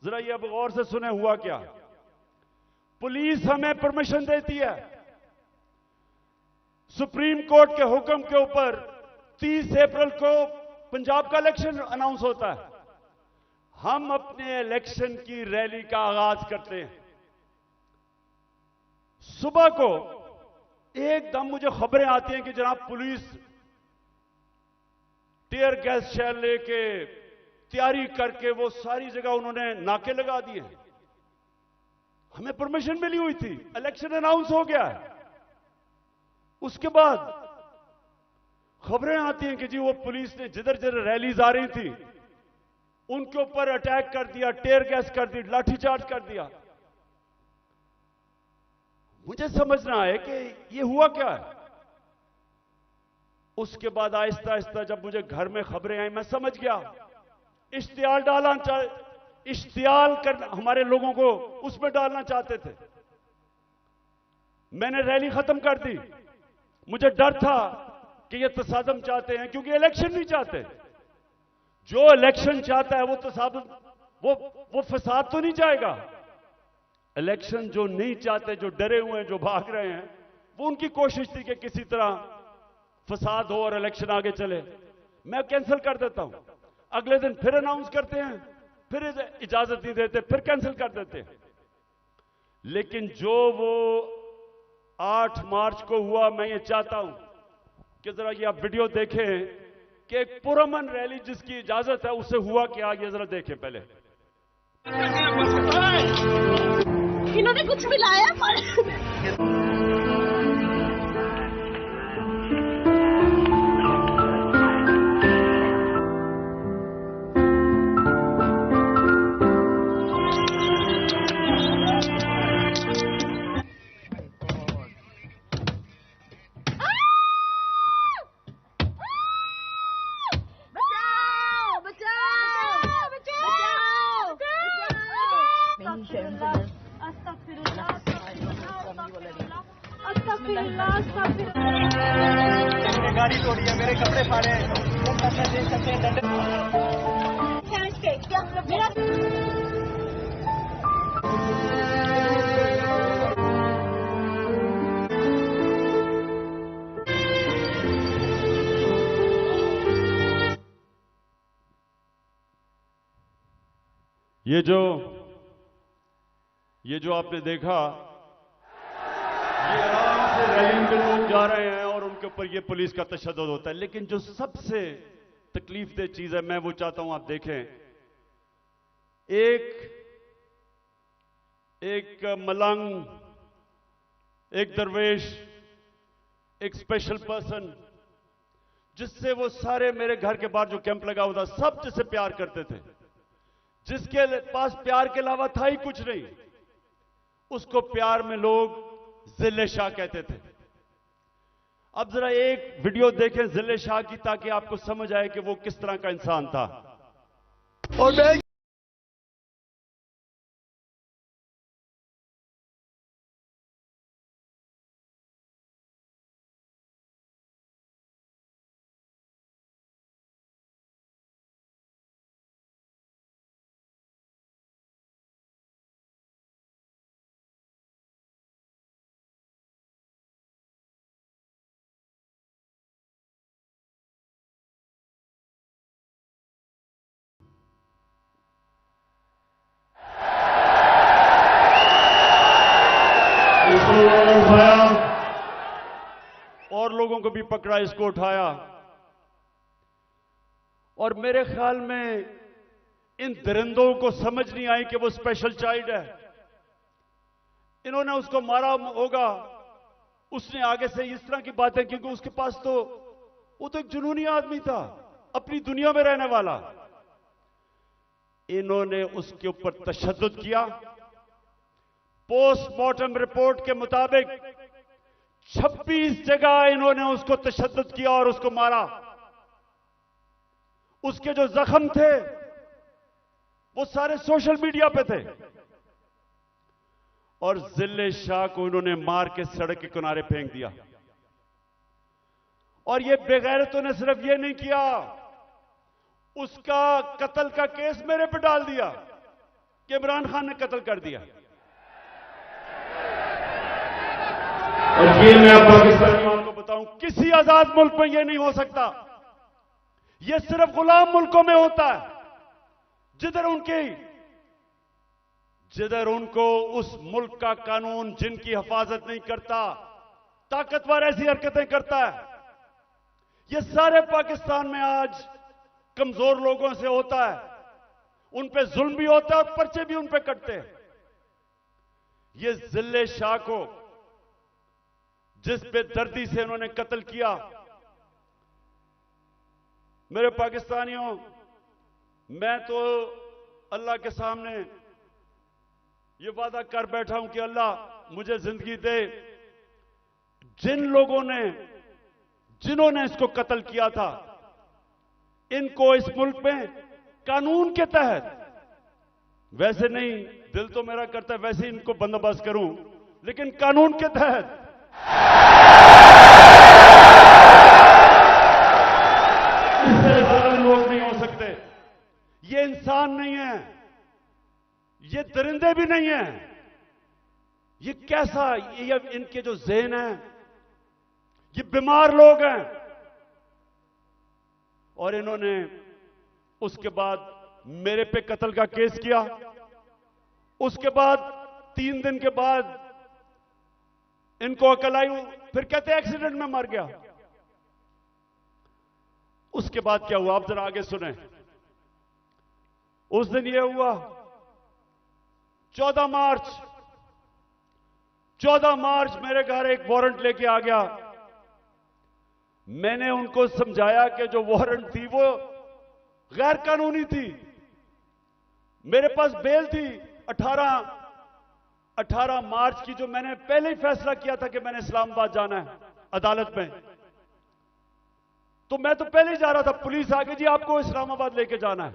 जरा ये अब गौर से सुने हुआ क्या। पुलिस हमें परमिशन देती है, सुप्रीम कोर्ट के हुक्म के ऊपर 30 अप्रैल को पंजाब का इलेक्शन अनाउंस होता है। हम अपने इलेक्शन की रैली का आगाज करते हैं। सुबह को एकदम मुझे खबरें आती हैं कि जनाब पुलिस टीयर गैस शेल लेके तैयारी करके वो सारी जगह उन्होंने नाके लगा दिए। हमें परमिशन मिली हुई थी, इलेक्शन अनाउंस हो गया है। उसके बाद खबरें आती हैं कि जी वो पुलिस ने जिधर जिधर रैलीज आ रही थी उनके ऊपर अटैक कर दिया, टीयर गैस कर दी, लाठीचार्ज कर दिया। मुझे समझना है कि ये हुआ क्या है। उसके बाद आहिस्ता आहिस्ता जब मुझे घर में खबरें आई, मैं समझ गया। इश्तिहार डालना इश्तिहार कर हमारे लोगों को उसमें डालना चाहते थे। मैंने रैली खत्म कर दी। मुझे डर था कि ये तसादम चाहते हैं, क्योंकि इलेक्शन नहीं चाहते। जो इलेक्शन चाहता है वो तसादम वो फसाद तो नहीं जाएगा। इलेक्शन जो नहीं चाहते, जो डरे हुए हैं, जो भाग रहे हैं, वो उनकी कोशिश थी कि किसी तरह फसाद हो और इलेक्शन आगे चले। मैं कैंसिल कर देता हूं, अगले दिन फिर अनाउंस करते हैं, फिर इजाजत नहीं देते, फिर कैंसिल कर देते हैं। लेकिन जो वो 8 मार्च को हुआ, मैं ये चाहता हूं कि जरा ये आप वीडियो देखें कि एक पुरअमन रैली जिसकी इजाजत है उससे हुआ क्या, ये जरा देखें पहले। इन्होंने कुछ मिलाया पर गाड़ी तोड़ी है, मेरे कपड़े फाड़े हैं, दे सकते हैं दंड। ये जो आपने देखा, ये आराम से रैली में लोग जा रहे हैं और उनके ऊपर ये पुलिस का तशद्दुद होता है। लेकिन जो सबसे तकलीफदेह चीज है, मैं वो चाहता हूं आप देखें। एक मलंग, एक दरवेश, एक स्पेशल पर्सन, जिससे वो सारे मेरे घर के बाहर जो कैंप लगा हुआ था, सब जिससे प्यार करते थे, जिसके पास प्यार के अलावा था ही कुछ नहीं, उसको प्यार में लोग जिले शाह कहते थे। अब जरा एक वीडियो देखें जिले शाह की, ताकि आपको समझ आए कि वो किस तरह का इंसान था। और मैं उठाया और लोगों को भी पकड़ा, इसको उठाया। और मेरे ख्याल में इन दरिंदों को समझ नहीं आई कि वो स्पेशल चाइल्ड है। इन्होंने उसको मारा होगा, उसने आगे से इस तरह की बातें, क्योंकि उसके पास तो वो तो एक जुनूनी आदमी था, अपनी दुनिया में रहने वाला। इन्होंने उसके ऊपर तशद्दुद किया। पोस्टमार्टम रिपोर्ट के मुताबिक 26 जगह इन्होंने उसको तशद्दुद किया और उसको मारा। उसके जो जख्म थे वो सारे सोशल मीडिया पे थे। और जिले शाह को इन्होंने मार के सड़क के किनारे फेंक दिया। और ये बेगैरतों ने सिर्फ ये नहीं किया, उसका कत्ल का केस मेरे पे डाल दिया कि इमरान खान ने कत्ल कर दिया। और ये मैं पाकिस्तानियों को बताऊं, किसी आजाद मुल्क में यह नहीं हो सकता। यह सिर्फ गुलाम मुल्कों में होता है, जिधर उनको उस मुल्क का कानून जिनकी हिफाजत नहीं करता, ताकतवर ऐसी हरकतें करता है। यह सारे पाकिस्तान में आज कमजोर लोगों से होता है, उन पे जुल्म भी होता है और पर्चे भी उन पे कटते हैं। ये जिले शाह को जिस बेदर्दी से उन्होंने कत्ल किया, मेरे पाकिस्तानियों, मैं तो अल्लाह के सामने ये वादा कर बैठा हूं कि अल्लाह मुझे जिंदगी दे, जिन लोगों ने, जिन्होंने इसको कत्ल किया था, इनको इस मुल्क में कानून के तहत, वैसे नहीं, दिल तो मेरा करता है वैसे ही इनको बंदोबस्त करूं, लेकिन कानून के तहत इससे ज्यादा लोग नहीं हो सकते। ये इंसान नहीं है, ये दरिंदे भी नहीं हैं। ये कैसा, ये इनके जो ज़हन है, ये बीमार लोग हैं। और इन्होंने उसके बाद मेरे पे कत्ल का केस किया। उसके बाद 3 दिन के बाद इनको अकल आई, फिर कहते एक्सीडेंट में मर गया। उसके बाद क्या हुआ, आप जरा आगे सुने। उस दिन यह हुआ 14 मार्च मेरे घर एक वारंट लेके आ गया। मैंने उनको समझाया कि जो वारंट थी वो गैर कानूनी थी। मेरे पास बेल थी 18 मार्च की, जो मैंने पहले ही फैसला किया था कि मैंने इस्लामाबाद जाना है अदालत में। तो मैं तो पहले ही जा रहा था, पुलिस आ गई, जी आपको इस्लामाबाद लेके जाना है।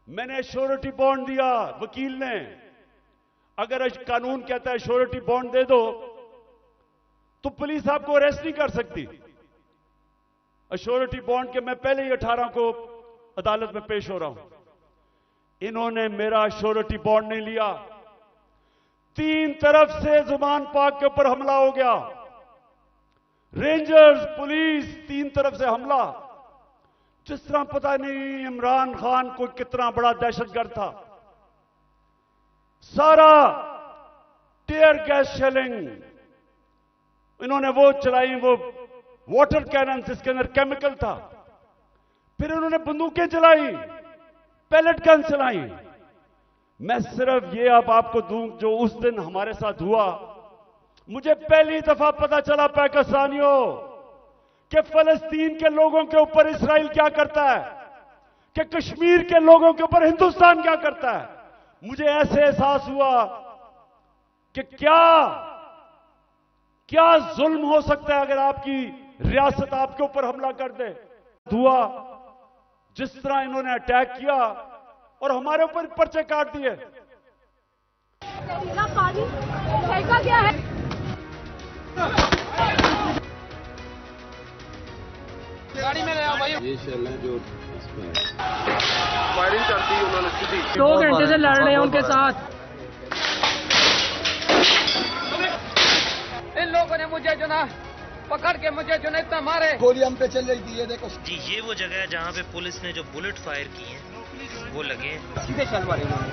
मैंने श्योरिटी बॉन्ड दिया वकील ने। अगर कानून कहता है श्योरिटी बॉन्ड दे दो तो पुलिस आपको अरेस्ट नहीं कर सकती। श्योरिटी बॉन्ड के मैं पहले ही 18 को अदालत में पेश हो रहा हूं। इन्होंने मेरा श्योरिटी बॉन्ड नहीं लिया। 3 तरफ से जुबान पाक के ऊपर हमला हो गया। रेंजर्स, पुलिस, 3 तरफ से हमला। जिस तरह पता नहीं इमरान खान को कितना बड़ा दहशतगर्द था। सारा टीयर गैस शेलिंग इन्होंने वो चलाई, वो वाटर कैनन जिसके अंदर केमिकल था। फिर इन्होंने बंदूकें चलाई, पैलेट गन चलाई। मैं सिर्फ ये अब आपको दूं जो उस दिन हमारे साथ हुआ। मुझे पहली दफा पता चला पाकिस्तानियों कि फलस्तीन के लोगों के ऊपर इस्राइल क्या करता है, कि कश्मीर के लोगों के ऊपर हिंदुस्तान क्या करता है। मुझे ऐसे एहसास हुआ कि क्या जुल्म हो सकता है अगर आपकी रियासत आपके ऊपर हमला कर दे। हुआ जिस तरह इन्होंने अटैक किया और हमारे ऊपर पर्चे काट दिए। पानी फेंका गया है। गाड़ी में ले आओ भाई। ये शेल है जो फायरिंग कर दी उन्होंने सीधी। 2 घंटे से लड़ रहे हैं उनके साथ। इन लोगों ने मुझे जो ना पकड़ के मुझे जो ना इतना मारे। गोली हम पे चल रही थी, ये देखो जी। ये वो जगह है जहाँ पे पुलिस ने जो बुलेट फायर की हैं वो लगे हैं। सीधे चल मारे इन्होंने।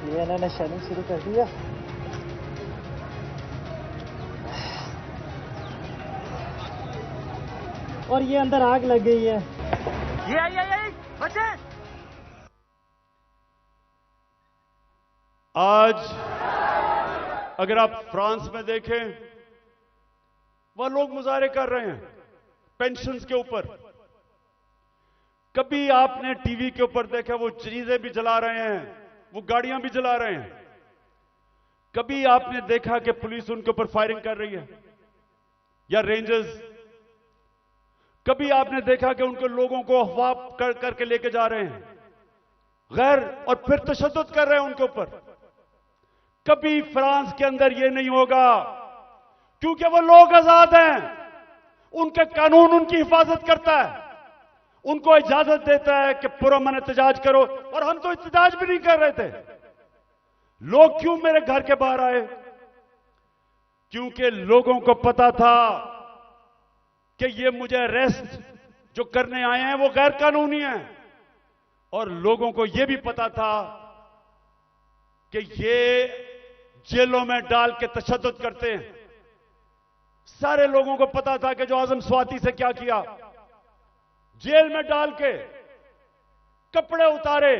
ये इन्होंने शेलिंग शुरू कर दिया। और ये अंदर आग लग गई है। ये आई बचे। आज अगर आप फ्रांस में देखें, वह लोग मुजाहरे कर रहे हैं पेंशन्स के ऊपर। कभी आपने टीवी के ऊपर देखा वो चीजें भी जला रहे हैं, वो गाड़ियां भी जला रहे हैं। कभी आपने देखा कि पुलिस उनके ऊपर फायरिंग कर रही है या रेंजर्स। कभी आपने देखा कि उनके लोगों को अफवाह करके लेके जा रहे हैं गैर, और फिर तशद्दुद कर रहे हैं उनके ऊपर। कभी फ्रांस के अंदर यह नहीं होगा, क्योंकि वो लोग आजाद हैं। उनका कानून उनकी हिफाजत करता है, उनको इजाजत देता है कि पुरअमन एहतजाज करो। और हम तो एहतजाज भी नहीं कर रहे थे। लोग क्यों मेरे घर के बाहर आए? क्योंकि लोगों को पता था कि ये मुझे अरेस्ट जो करने आए हैं वो गैर कानूनी है। और लोगों को यह भी पता था कि ये जेलों में डाल के तशद्दुद करते हैं। सारे लोगों को पता था कि जो आजम स्वाति से क्या किया, जेल में डाल के कपड़े उतारे,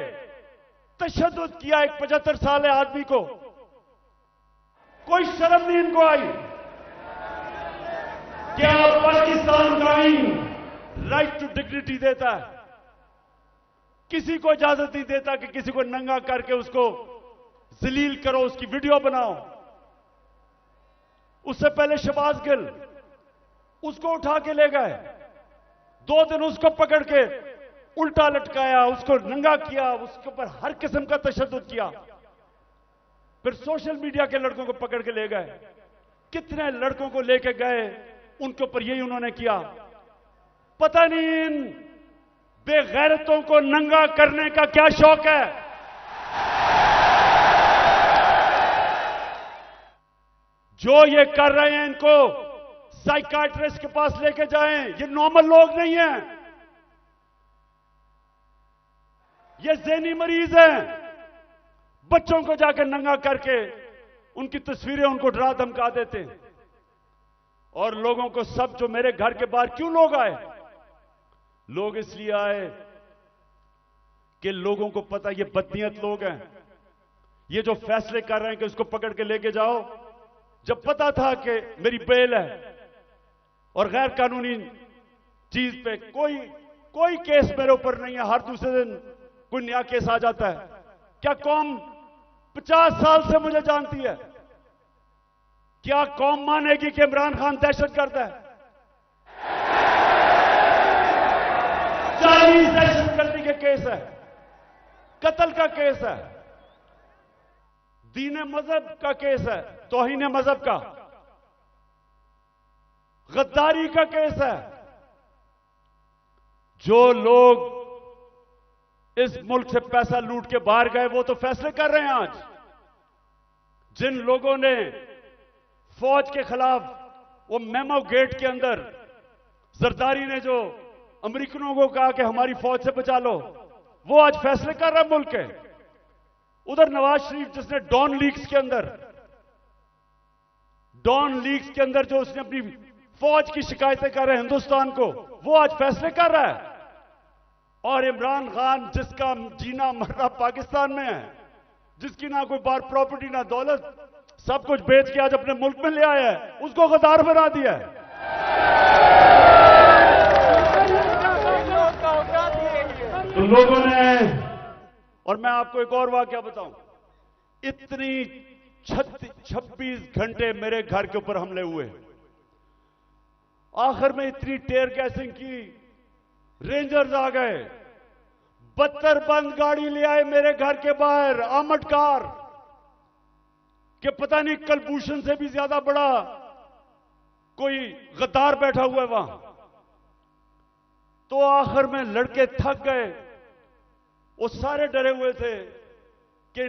तशद्दुद किया एक 75 साल आदमी को। कोई शर्म नहीं इनको आई। क्या पाकिस्तान का आईन राइट टू डिग्निटी देता है? किसी को इजाजत नहीं देता कि किसी को नंगा करके उसको जलील करो, उसकी वीडियो बनाओ। उससे पहले शहबाज गिल, उसको उठा के ले गए। 2 दिन उसको पकड़ के उल्टा लटकाया, उसको नंगा किया, उसके ऊपर हर किस्म का तशद्दुद किया। फिर सोशल मीडिया के लड़कों को पकड़ के ले गए। कितने लड़कों को लेके गए, उनके ऊपर यही उन्होंने किया। पता नहीं इन बेगैरतों को नंगा करने का क्या शौक है? जो ये कर रहे हैं इनको साइकाट्रिस्ट के पास लेके जाएं। ये नॉर्मल लोग नहीं हैं, ये ज़हनी मरीज हैं। बच्चों को जाकर नंगा करके उनकी तस्वीरें उनको डरा धमका देते हैं। और लोगों को सब जो मेरे घर के बाहर क्यों लोग आए? लोग इसलिए आए कि लोगों को पता ये बदनीयत लोग हैं। ये जो फैसले कर रहे हैं कि उसको पकड़ के लेके जाओ, जब पता था कि मेरी बेल है और गैर कानूनी चीज पे कोई केस मेरे ऊपर नहीं है, हर दूसरे दिन कोई नया केस आ जाता है। क्या कौम 50 साल से मुझे जानती है? क्या कौम मानेगी कि इमरान खान दहशतगर्द है? 40 दहशतगर्दी के केस है, कत्ल का केस है, दीन मजहब का केस है, तौहीन मजहब का, गद्दारी का केस है। जो लोग इस मुल्क से पैसा लूट के बाहर गए वो तो फैसले कर रहे हैं आज। जिन लोगों ने फौज के खिलाफ वो मेमो गेट के अंदर जरदारी ने जो अमेरिकनों को कहा कि हमारी फौज से बचा लो, वो आज फैसले कर रहा है मुल्क के। उधर नवाज शरीफ जिसने डॉन लीक्स के अंदर जो उसने अपनी फौज की शिकायतें कर रहे हैं हिंदुस्तान को, वो आज फैसले कर रहा है। और इमरान खान जिसका जीना मरना पाकिस्तान में है, जिसकी ना कोई बार प्रॉपर्टी ना दौलत, सब कुछ बेच के आज अपने मुल्क में ले आया है, उसको गद्दार बना दिया है। तो लोगों ने, और मैं आपको एक और वाकया बताऊं, इतनी 26 घंटे मेरे घर के ऊपर हमले हुए, आखिर में इतनी टेयर गैसिंग की, रेंजर्स आ गए, 72 बंद गाड़ी ले आए मेरे घर के बाहर, आर्मड कार, कि पता नहीं कलभूषण से भी ज्यादा बड़ा कोई गद्दार बैठा हुआ है वहां। तो आखिर में लड़के थक गए, वो सारे डरे हुए थे कि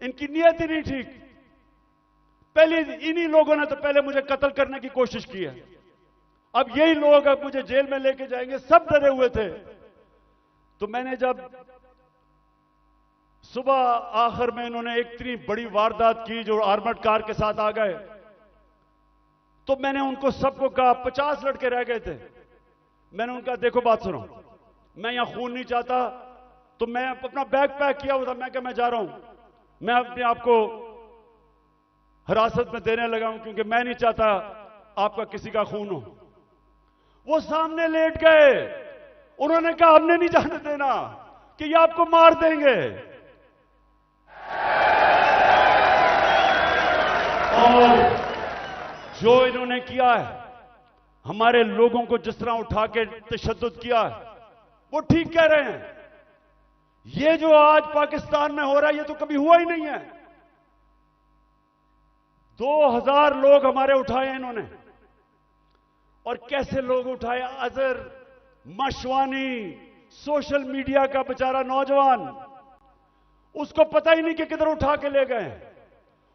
इनकी नीयत ही नहीं ठीक। पहले इन्हीं लोगों ने तो पहले मुझे कत्ल करने की कोशिश की है, अब यही लोग अब मुझे जेल में लेके जाएंगे, सब डरे हुए थे। तो मैंने जब सुबह आखिर में इन्होंने एक इतनी बड़ी वारदात की जो आर्मर्ड कार के साथ आ गए, तो मैंने उनको सबको कहा, 50 लड़के रह गए थे, मैंने उनका देखो बात सुनो, मैं यहां खून नहीं चाहता। तो मैं अपना बैग पैक किया हुआ था, मैं क्या मैं जा रहा हूं, मैं अपने आप को हिरासत में देने लगा हूं क्योंकि मैं नहीं चाहता आपका किसी का खून हो। वो सामने लेट गए, उन्होंने कहा हमने नहीं जाने देना कि ये आपको मार देंगे। और जो इन्होंने किया है, हमारे लोगों को जिस तरह उठा के तशद्दुद किया है, वो ठीक कह रहे हैं। ये जो आज पाकिस्तान में हो रहा है ये तो कभी हुआ ही नहीं है। 2000 लोग हमारे उठाए हैं इन्होंने। और कैसे लोग उठाए? अजहर मशवानी, सोशल मीडिया का बेचारा नौजवान, उसको पता ही नहीं कि किधर उठा के ले गए।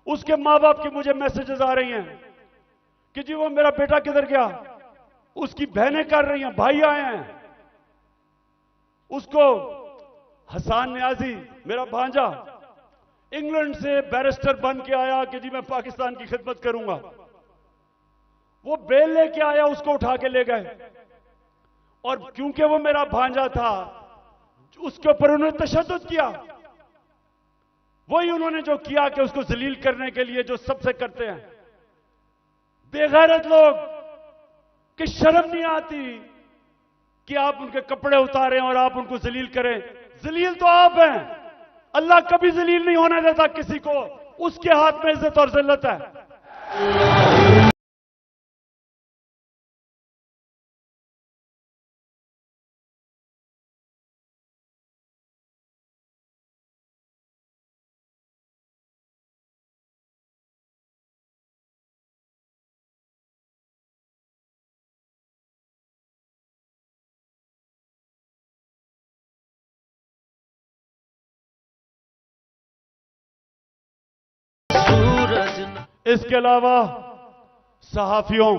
उसके मां बाप की मुझे मैसेजेस आ रही हैं कि जी वो मेरा बेटा किधर गया, उसकी बहनें कर रही हैं, भाई आए हैं। उसको हसन न्याजी, मेरा भांजा, इंग्लैंड से बैरिस्टर बन के आया कि जी मैं पाकिस्तान की खिदमत करूंगा, वो बेल लेके आया, उसको उठा के ले गए। और क्योंकि वो मेरा भांजा था, उसके ऊपर उन्होंने तशद्दुद किया। वही उन्होंने जो किया कि उसको जलील करने के लिए जो सबसे करते हैं बेगैरत लोग, कि शर्म नहीं आती कि आप उनके कपड़े उतारें और आप उनको जलील करें। जलील तो आप हैं, अल्लाह कभी जलील नहीं होने देता किसी को, उसके हाथ में इज्जत और जिल्लत है। इसके अलावा सहाफियों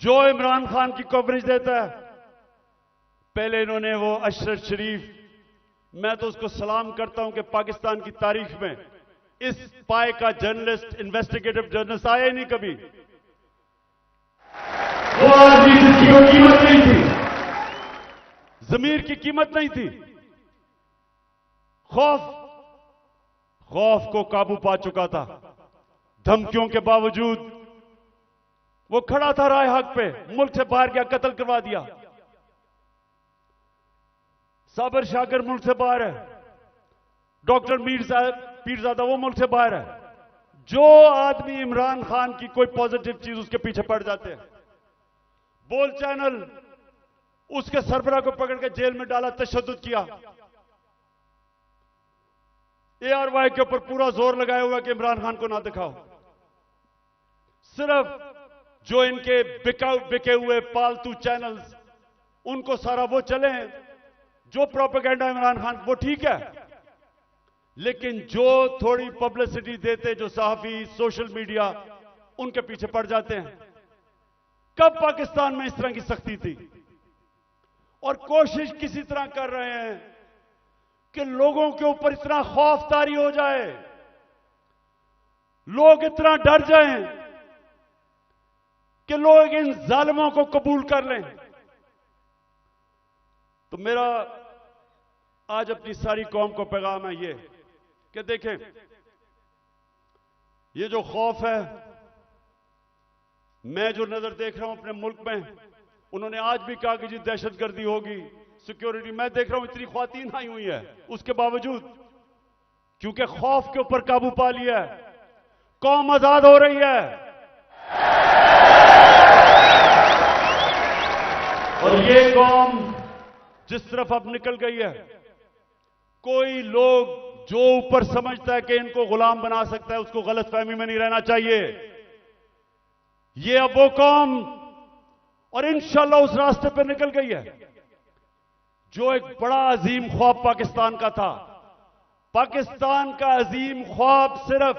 जो इमरान खान की कवरेज देता है, पहले इन्होंने वो अशरफ शरीफ, मैं तो उसको सलाम करता हूं कि पाकिस्तान की तारीख में इस पाए का जर्नलिस्ट, इन्वेस्टिगेटिव जर्नलिस्ट आया ही नहीं कभी। वो आदमी जिसकी कोई कीमत नहीं थी, जमीर की कीमत नहीं थी, खौफ को काबू पा चुका था। धमकियों के बावजूद वो खड़ा था राह हक पे, मुल्क से बाहर गया, कत्ल करवा दिया। साबर शाकर मुल्क से बाहर है, डॉक्टर पीरजादा वो मुल्क से बाहर है। जो आदमी इमरान खान की कोई पॉजिटिव चीज उसके पीछे पड़ जाते हैं। बोल चैनल, उसके सरबराह को पकड़ के जेल में डाला, तशद्दुद किया। ARY के ऊपर पूरा जोर लगाया हुआ कि इमरान खान को ना दिखाओ। सिर्फ जो इनके बिके हुए पालतू चैनल्स, उनको सारा वो चले, जो प्रोपेगेंडा इमरान खान, वो ठीक है, लेकिन जो थोड़ी पब्लिसिटी देते, जो सहाफी, सोशल मीडिया, उनके पीछे पड़ जाते हैं। कब पाकिस्तान में इस तरह की सख्ती थी? और कोशिश किसी तरह कर रहे हैं कि लोगों के ऊपर इतना खौफ तारी हो जाए, लोग इतना डर जाएं कि लोग इन जालिमों को कबूल कर लें। तो मेरा आज अपनी सारी कौम को पैगाम है ये कि देखें, ये जो खौफ है, मैं जो नजर देख रहा हूं अपने मुल्क में, उन्होंने आज भी कहा कि जी दहशतगर्दी होगी, सिक्योरिटी, मैं देख रहा हूं इतनी ख्वातीन आई हुई है, उसके बावजूद क्योंकि खौफ के ऊपर काबू पा लिया है, कौम आजाद हो रही है। और ये कौम जिस तरफ अब निकल गई है, कोई लोग जो ऊपर समझता है कि इनको गुलाम बना सकता है, उसको गलतफहमी में नहीं रहना चाहिए। ये अब वो कौम और इंशाल्लाह उस रास्ते पर निकल गई है जो एक बड़ा अजीम ख्वाब पाकिस्तान का था। पाकिस्तान का अजीम ख्वाब सिर्फ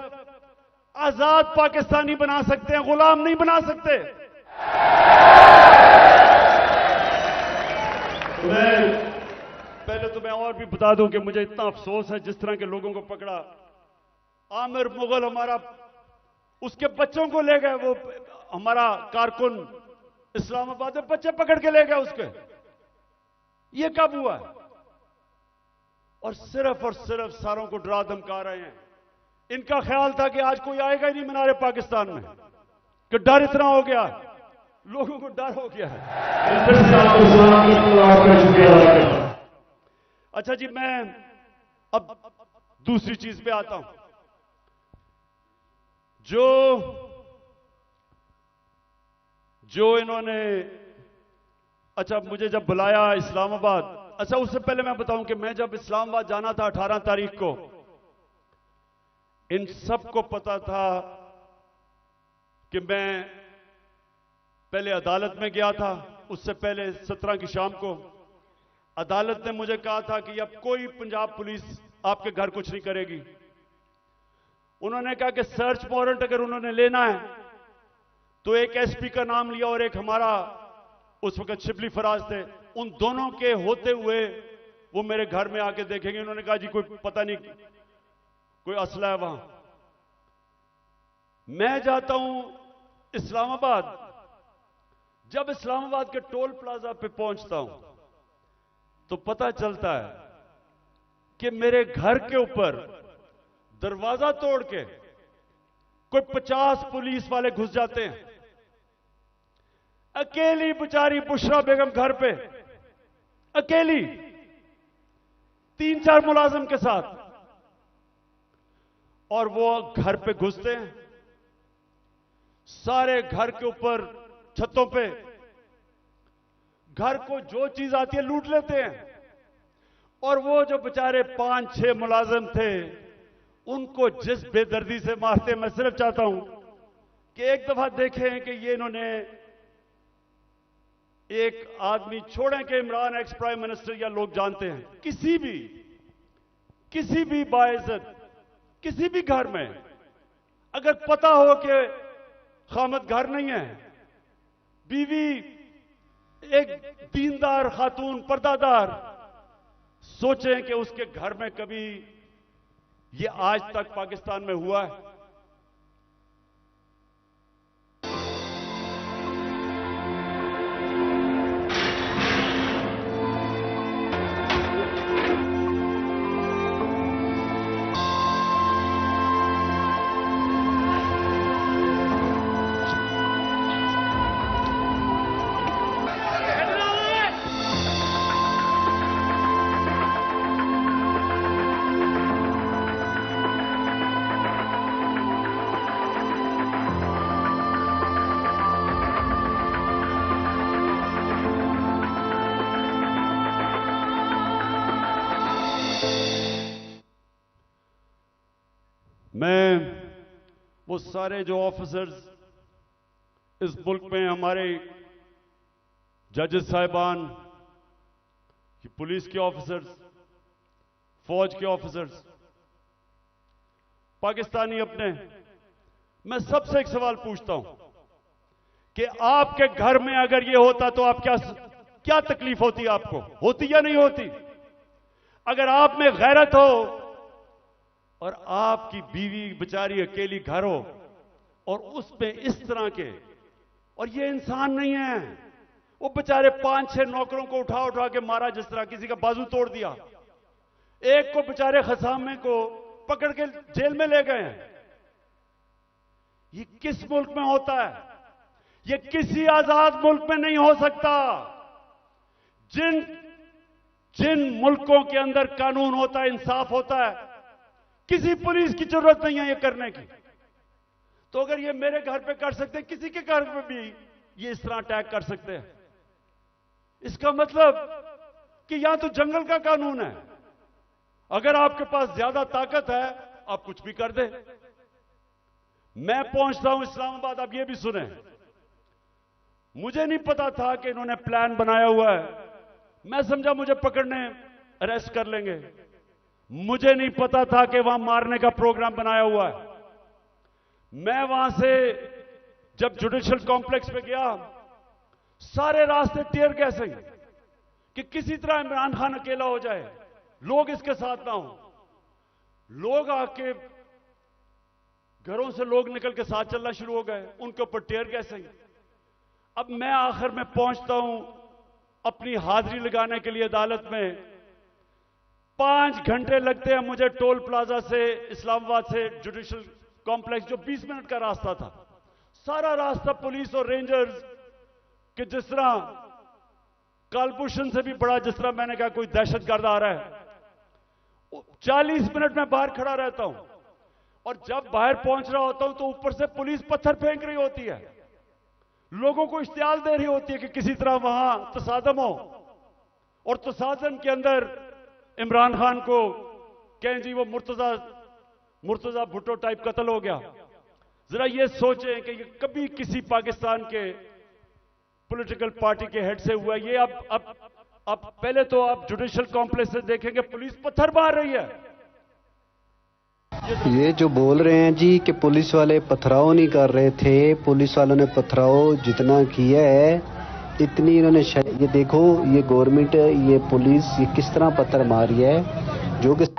आजाद पाकिस्तानी बना सकते हैं, गुलाम नहीं बना सकते। पहले तो मैं और भी बता दूं कि मुझे इतना अफसोस है जिस तरह के लोगों को पकड़ा। आमिर मुगल हमारा, उसके बच्चों को ले गए, वो हमारा कारकुन इस्लामाबाद में बच्चे पकड़ के ले गए उसके। ये कब हुआ? और सिर्फ सारों को डरा धमका रहे हैं। इनका ख्याल था कि आज कोई आएगा ही नहीं मीनारे पाकिस्तान में, कि डर इतना हो गया, लोगों को डर हो गया है। अच्छा जी, मैं अब दूसरी चीज पे आता हूं। जो इन्होंने, अच्छा मुझे जब बुलाया इस्लामाबाद, अच्छा उससे पहले मैं बताऊं कि मैं जब इस्लामाबाद जाना था 18 तारीख को, इन सबको पता था कि मैं पहले अदालत में गया था। उससे पहले 17 की शाम को अदालत ने मुझे कहा था कि अब कोई पंजाब पुलिस आपके घर कुछ नहीं करेगी। उन्होंने कहा कि सर्च वारंट अगर उन्होंने लेना है तो एक एसपी का नाम लिया और एक हमारा उस वक्त शिबली फराज थे, उन दोनों के होते हुए वो मेरे घर में आके देखेंगे। उन्होंने कहा जी कोई पता नहीं, कोई असला है वहां। मैं जाता हूं इस्लामाबाद, जब इस्लामाबाद के टोल प्लाजा पे पहुंचता हूं तो पता चलता है कि मेरे घर के ऊपर दरवाजा तोड़ के कोई 50 पुलिस वाले घुस जाते हैं। अकेली बेचारी बुशरा बेगम घर पे, अकेली, 3-4 मुलाजिम के साथ, और वो घर पे घुसते हैं, सारे घर के ऊपर छतों पे घर को जो चीज आती है लूट लेते हैं। और वो जो बेचारे 5-6 मुलाजिम थे उनको जिस बेदर्दी से मारते, मैं सिर्फ चाहता हूं कि एक दफा देखें कि ये इन्होंने एक आदमी छोड़ें कि इमरान एक्स प्राइम मिनिस्टर या लोग जानते हैं, किसी भी बाइज्जत किसी भी घर में अगर पता हो कि खामद घर नहीं है, बीवी एक दीनदार खातून पर्दादार, सोचें कि उसके घर में कभी ये आज तक पाकिस्तान में हुआ है? मैं वो सारे जो ऑफिसर्स इस मुल्क में, हमारे जजेस साहिबान, पुलिस के ऑफिसर्स, फौज के ऑफिसर्स, पाकिस्तानी अपने, मैं सबसे एक सवाल पूछता हूं कि आपके घर में अगर ये होता तो आप क्या तकलीफ होती? आपको होती या नहीं होती? अगर आप में गैरत हो और आपकी बीवी बेचारी अकेली घर हो और उसमें इस तरह के, और ये इंसान नहीं है, वो बेचारे 5-6 नौकरों को उठा उठा के मारा, जिस तरह किसी का बाजू तोड़ दिया, एक को बेचारे खसामे को पकड़ के जेल में ले गए हैं। ये किस मुल्क में होता है? ये किसी आजाद मुल्क में नहीं हो सकता। जिन मुल्कों के अंदर कानून होता है, इंसाफ होता है, किसी पुलिस की जरूरत नहीं है ये करने की। तो अगर ये मेरे घर पे कर सकते हैं, किसी के घर पे भी ये इस तरह अटैक कर सकते हैं। इसका मतलब कि यहां तो जंगल का कानून है, अगर आपके पास ज्यादा ताकत है आप कुछ भी कर दे। मैं पहुंचता हूं इस्लामाबाद, आप ये भी सुने, मुझे नहीं पता था कि इन्होंने प्लान बनाया हुआ है। मैं समझा मुझे पकड़ने अरेस्ट कर लेंगे, मुझे नहीं पता था कि वहां मारने का प्रोग्राम बनाया हुआ है। मैं वहां से जब जुडिशियल कॉम्प्लेक्स पे गया, सारे रास्ते टीयर गैसिंग कि किसी तरह इमरान खान अकेला हो जाए, लोग इसके साथ ना हो। लोग आके घरों से लोग निकल के साथ चलना शुरू हो गए, उनके ऊपर टीयर गैसिंग। अब मैं आखिर में पहुंचता हूं अपनी हाजिरी लगाने के लिए अदालत में। 5 घंटे लगते हैं मुझे टोल प्लाजा से, इस्लामाबाद से जुडिशियल कॉम्प्लेक्स, जो 20 मिनट का रास्ता था। सारा रास्ता पुलिस और रेंजर्स के, जिस तरह कालभूषण से भी बड़ा, जिस तरह मैंने कहा कोई दहशतगर्द आ रहा है। 40 मिनट में बाहर खड़ा रहता हूं, और जब बाहर पहुंच रहा होता हूं तो ऊपर से पुलिस पत्थर फेंक रही होती है, लोगों को इश्तियाल दे रही होती है कि किसी तरह वहां तसादम हो, और तसादम के अंदर इमरान खान को कहें जी वो मुर्तजा भुट्टो टाइप कत्ल हो गया। जरा ये सोचें कि ये कभी किसी पाकिस्तान के पॉलिटिकल पार्टी के हेड से हुआ ये। अब पहले तो आप जुडिशियल कॉम्प्लेक्स से देखेंगे पुलिस पत्थर मार रही है। ये जो बोल रहे हैं जी कि पुलिस वाले पथराव नहीं कर रहे थे, पुलिस वालों ने पथराव जितना किया है इतनी इन्होंने, ये देखो ये गवर्नमेंट, ये पुलिस, ये किस तरह पत्थर मारी है, जो कि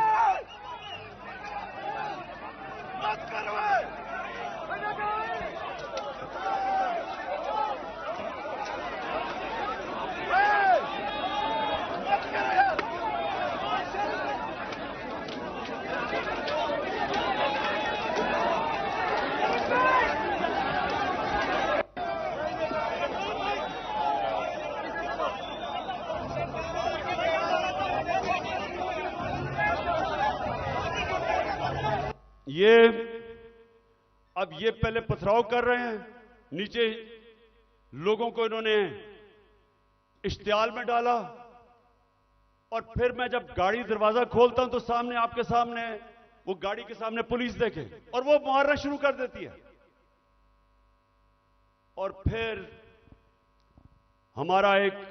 अब ये पहले पथराव कर रहे हैं, नीचे लोगों को इन्होंने इश्तियाल में डाला, और फिर मैं जब गाड़ी दरवाजा खोलता हूं तो सामने, आपके सामने, वो गाड़ी के सामने पुलिस देखे और वो मारना शुरू कर देती है। और फिर हमारा एक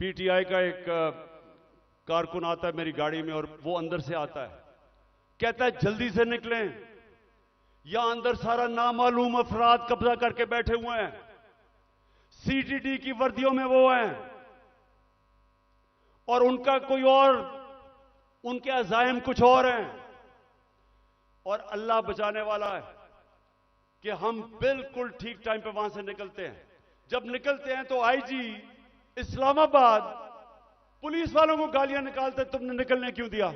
पीटीआई का एक कारकुन आता है मेरी गाड़ी में, और वो अंदर से आता है, कहता है जल्दी से निकलें, यहां अंदर सारा नामालूम अफराद कब्जा करके बैठे हुए हैं, सीटीडी की वर्दियों में वो हैं और उनका कोई और, उनके अज़ाइम कुछ और हैं। और अल्लाह बचाने वाला है कि हम बिल्कुल ठीक टाइम पे वहां से निकलते हैं। जब निकलते हैं तो आईजी इस्लामाबाद पुलिस वालों को गालियां निकालते, तुमने निकलने क्यों दिया।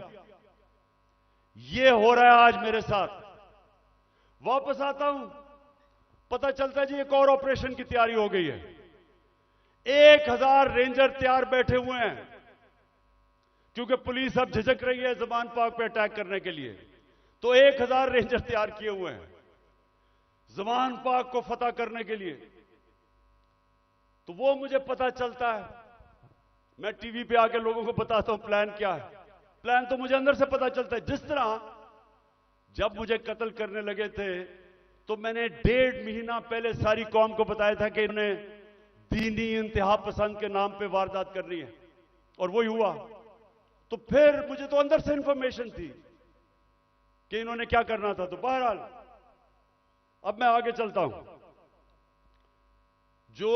यह हो रहा है आज मेरे साथ। वापस आता हूं, पता चलता है जी एक और ऑपरेशन की तैयारी हो गई है। 1000 रेंजर तैयार बैठे हुए हैं, क्योंकि पुलिस अब झिझक रही है ज़मान पाक पे अटैक करने के लिए, तो 1000 रेंजर तैयार किए हुए हैं ज़मान पाक को फतह करने के लिए। तो वो मुझे पता चलता है, मैं टीवी पे आके लोगों को बताता हूं प्लान क्या है। प्लान तो मुझे अंदर से पता चलता है। जिस तरह जब मुझे कत्ल करने लगे थे तो मैंने 1.5 महीना पहले सारी कौम को बताया था कि इन्हें दीनी इंतहा पसंद के नाम पे वारदात करनी है, और वही हुआ। तो फिर मुझे तो अंदर से इंफॉर्मेशन थी कि इन्होंने क्या करना था। तो बहरहाल अब मैं आगे चलता हूं। जो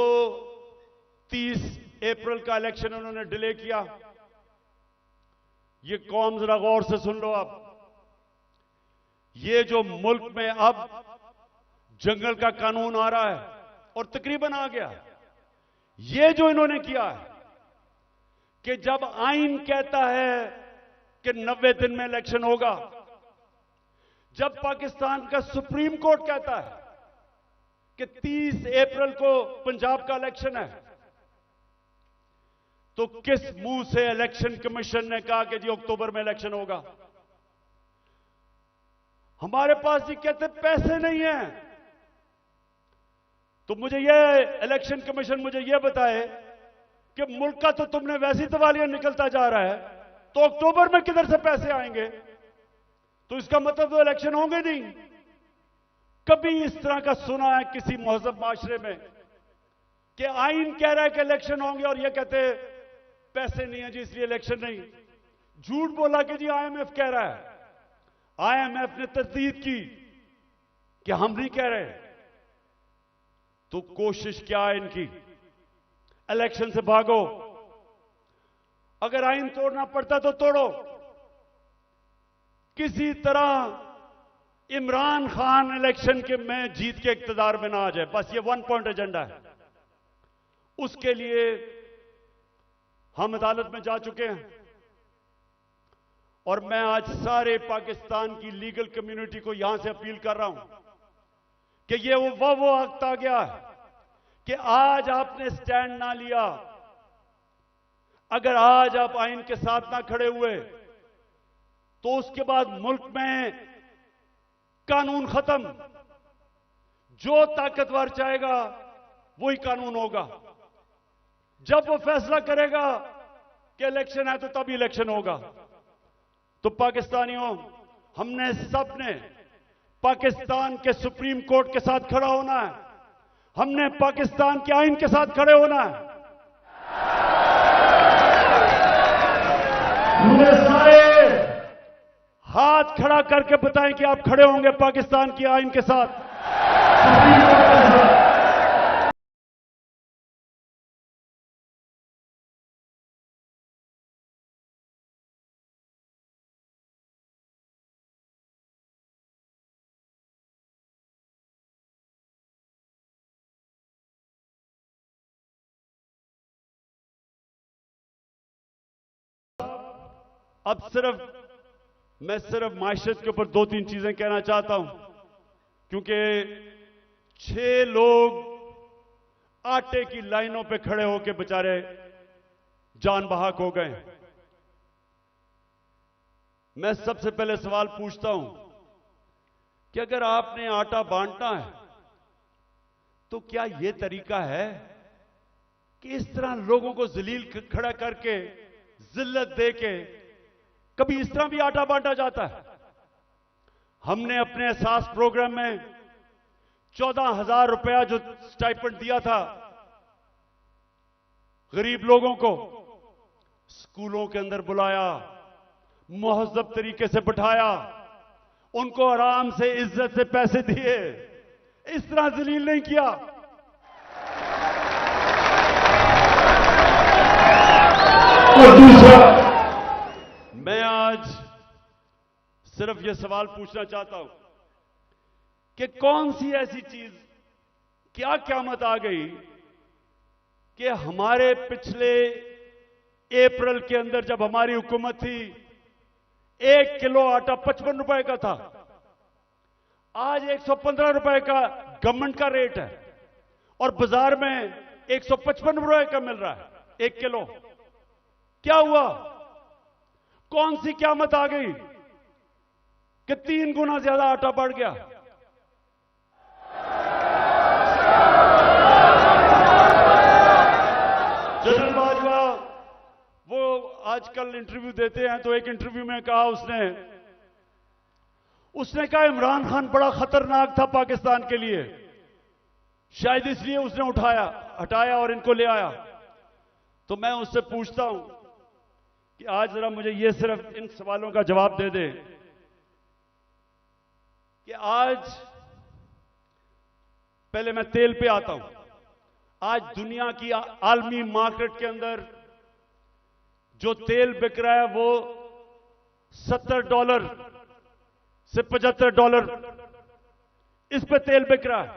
30 अप्रैल का इलेक्शन उन्होंने डिले किया, ये कौम जरा गौर से सुन लो। अब ये जो मुल्क में अब जंगल का कानून आ रहा है और तकरीबन आ गया, ये जो इन्होंने किया है कि जब आइन कहता है कि 90 दिन में इलेक्शन होगा, जब पाकिस्तान का सुप्रीम कोर्ट कहता है कि 30 अप्रैल को पंजाब का इलेक्शन है, तो किस मुंह से इलेक्शन कमीशन ने कहा कि जी अक्टूबर में इलेक्शन होगा। हमारे पास जी कहते पैसे नहीं है। तो मुझे यह इलेक्शन कमीशन मुझे यह बताए कि मुल्क का तो तुमने वैसी दिवालियां निकलता जा रहा है, तो अक्टूबर में किधर से पैसे आएंगे। तो इसका मतलब तो इलेक्शन होंगे नहीं। कभी इस तरह का सुना है किसी महज़ब माशरे में कि आइन कह रहा है कि इलेक्शन होंगे और यह कहते पैसे नहीं है जी इसलिए इलेक्शन नहीं। झूठ बोला कि जी आईएमएफ कह रहा है। आईएमएफ ने तस्दीक की कि हम नहीं कह रहे। तो कोशिश क्या है इनकी, इलेक्शन से भागो। अगर आइन तोड़ना पड़ता तो तोड़ो, किसी तरह इमरान खान इलेक्शन के में जीत के इक्तदार में ना आ जाए, बस ये 1 पॉइंट एजेंडा है। उसके लिए हम अदालत में जा चुके हैं और मैं आज सारे पाकिस्तान की लीगल कम्युनिटी को यहां से अपील कर रहा हूं कि ये वो वक्त आ गया है कि आज आपने स्टैंड ना लिया, अगर आज आप आइन के साथ ना खड़े हुए तो उसके बाद मुल्क में कानून खत्म। जो ताकतवर चाहेगा वही कानून होगा। जब वो फैसला करेगा कि इलेक्शन है तो तभी इलेक्शन होगा। तो पाकिस्तानियों, हमने सबने पाकिस्तान के सुप्रीम कोर्ट के साथ खड़ा होना है, हमने पाकिस्तान के आइन के साथ खड़े होना है। मुझे सारे हाथ खड़ा करके बताएं कि आप खड़े होंगे पाकिस्तान की आइन के साथ, सुप्रीम कोर्ट के साथ। अब मैं सिर्फ माशरत के ऊपर 2-3 चीजें कहना चाहता हूं, क्योंकि 6 लोग आटे की लाइनों पे खड़े होकर बेचारे जान बहाक हो गए। मैं सबसे पहले सवाल पूछता हूं कि अगर आपने आटा बांटना है तो क्या यह तरीका है कि इस तरह लोगों को जलील खड़ा करके जिल्लत देके कभी इस तरह भी आटा बांटा जाता है? हमने अपने एहसास प्रोग्राम में 14,000 रुपया जो स्टाइपेंड दिया था गरीब लोगों को, स्कूलों के अंदर बुलाया, मुहज़्ज़ब तरीके से बिठाया, उनको आराम से इज्जत से पैसे दिए, इस तरह जलील नहीं किया। और दूसरा, मैं आज सिर्फ यह सवाल पूछना चाहता हूं कि कौन सी ऐसी चीज, क्या क़यामत आ गई कि हमारे पिछले अप्रैल के अंदर जब हमारी हुकूमत थी 1 किलो आटा 55 रुपए का था, आज 115 रुपए का गवर्नमेंट का रेट है और बाजार में 155 रुपए का मिल रहा है 1 किलो। क्या हुआ? कौन सी क़यामत आ गई कि 3 गुना ज्यादा आटा बढ़ गया? जनरल बाजवा वो आजकल इंटरव्यू देते हैं, तो एक इंटरव्यू में कहा उसने कहा इमरान खान बड़ा खतरनाक था पाकिस्तान के लिए, शायद इसलिए उसने हटाया और इनको ले आया। तो मैं उससे पूछता हूं कि आज जरा मुझे ये सिर्फ इन सवालों का जवाब दे दे कि आज, पहले मैं तेल पे आता हूं, आज दुनिया की आलमी मार्केट के अंदर जो तेल बिक रहा है वो $70 से $75 इस पे तेल बिक रहा है।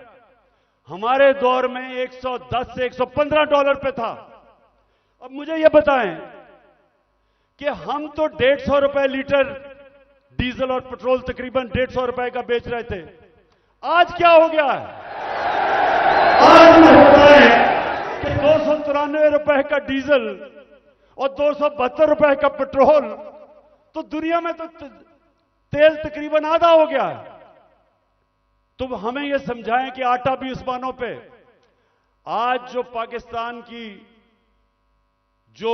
हमारे दौर में $110 से $115 पे था। अब मुझे यह बताएं कि हम तो 150 रुपए लीटर डीजल और पेट्रोल तकरीबन 150 रुपए का बेच रहे थे, आज क्या हो गया है? आज होता है कि 293 रुपए का डीजल और 272 रुपए का पेट्रोल, तो दुनिया में तो तेल तकरीबन आधा हो गया है। तो हमें यह समझाएं कि आटा भी उस मानों पे। आज जो पाकिस्तान की जो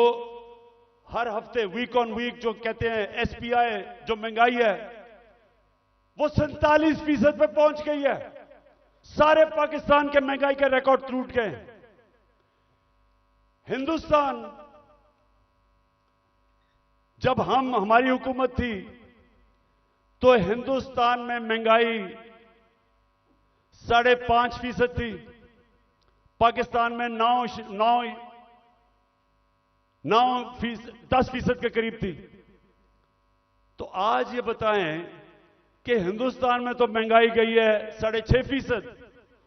हर हफ्ते वीक ऑन वीक जो कहते हैं एसपीआई जो महंगाई है वो 47% पे पहुंच गई है। सारे पाकिस्तान के महंगाई के रिकॉर्ड टूट गए। हिंदुस्तान, जब हमारी हुकूमत थी तो हिंदुस्तान में महंगाई 5.5% थी, पाकिस्तान में 10% के करीब थी। तो आज ये बताएं कि हिंदुस्तान में तो महंगाई गई है 6.5%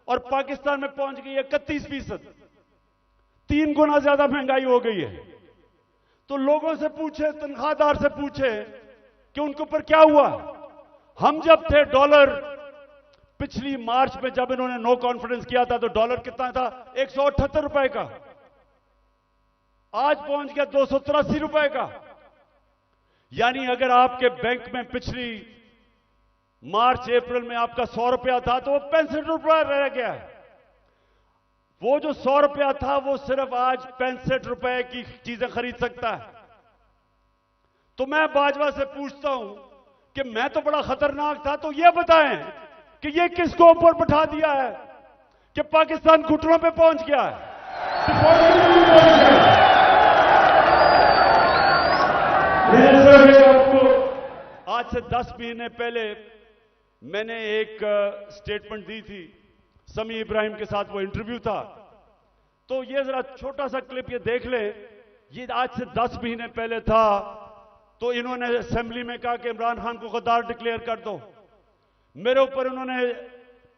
और पाकिस्तान में पहुंच गई है 31%। 3 गुना ज्यादा महंगाई हो गई है। तो लोगों से पूछे, तनख्वाहदार से पूछे कि उनके ऊपर क्या हुआ। हम जब थे डॉलर, पिछली मार्च में जब इन्होंने नो कॉन्फिडेंस किया था तो डॉलर कितना था? 178 रुपए का, आज पहुंच गया 283 रुपए का। यानी अगर आपके बैंक में पिछली मार्च अप्रैल में आपका 100 रुपया था तो वो 65 रुपया रह गया है। वो जो 100 रुपया था वो सिर्फ आज 65 रुपए की चीजें खरीद सकता है। तो मैं बाजवा से पूछता हूं कि मैं तो बड़ा खतरनाक था, तो ये बताएं कि ये किसको ऊपर बैठा दिया है कि पाकिस्तान घुटनों पे पहुंच गया है। आपको आज से 10 महीने पहले मैंने एक स्टेटमेंट दी थी, समी इब्राहिम के साथ वो इंटरव्यू था। तो ये जरा छोटा सा क्लिप ये देख ले। ये आज से 10 महीने पहले था। तो इन्होंने असेंबली में कहा कि इमरान खान को गद्दार डिक्लेयर कर दो। मेरे ऊपर उन्होंने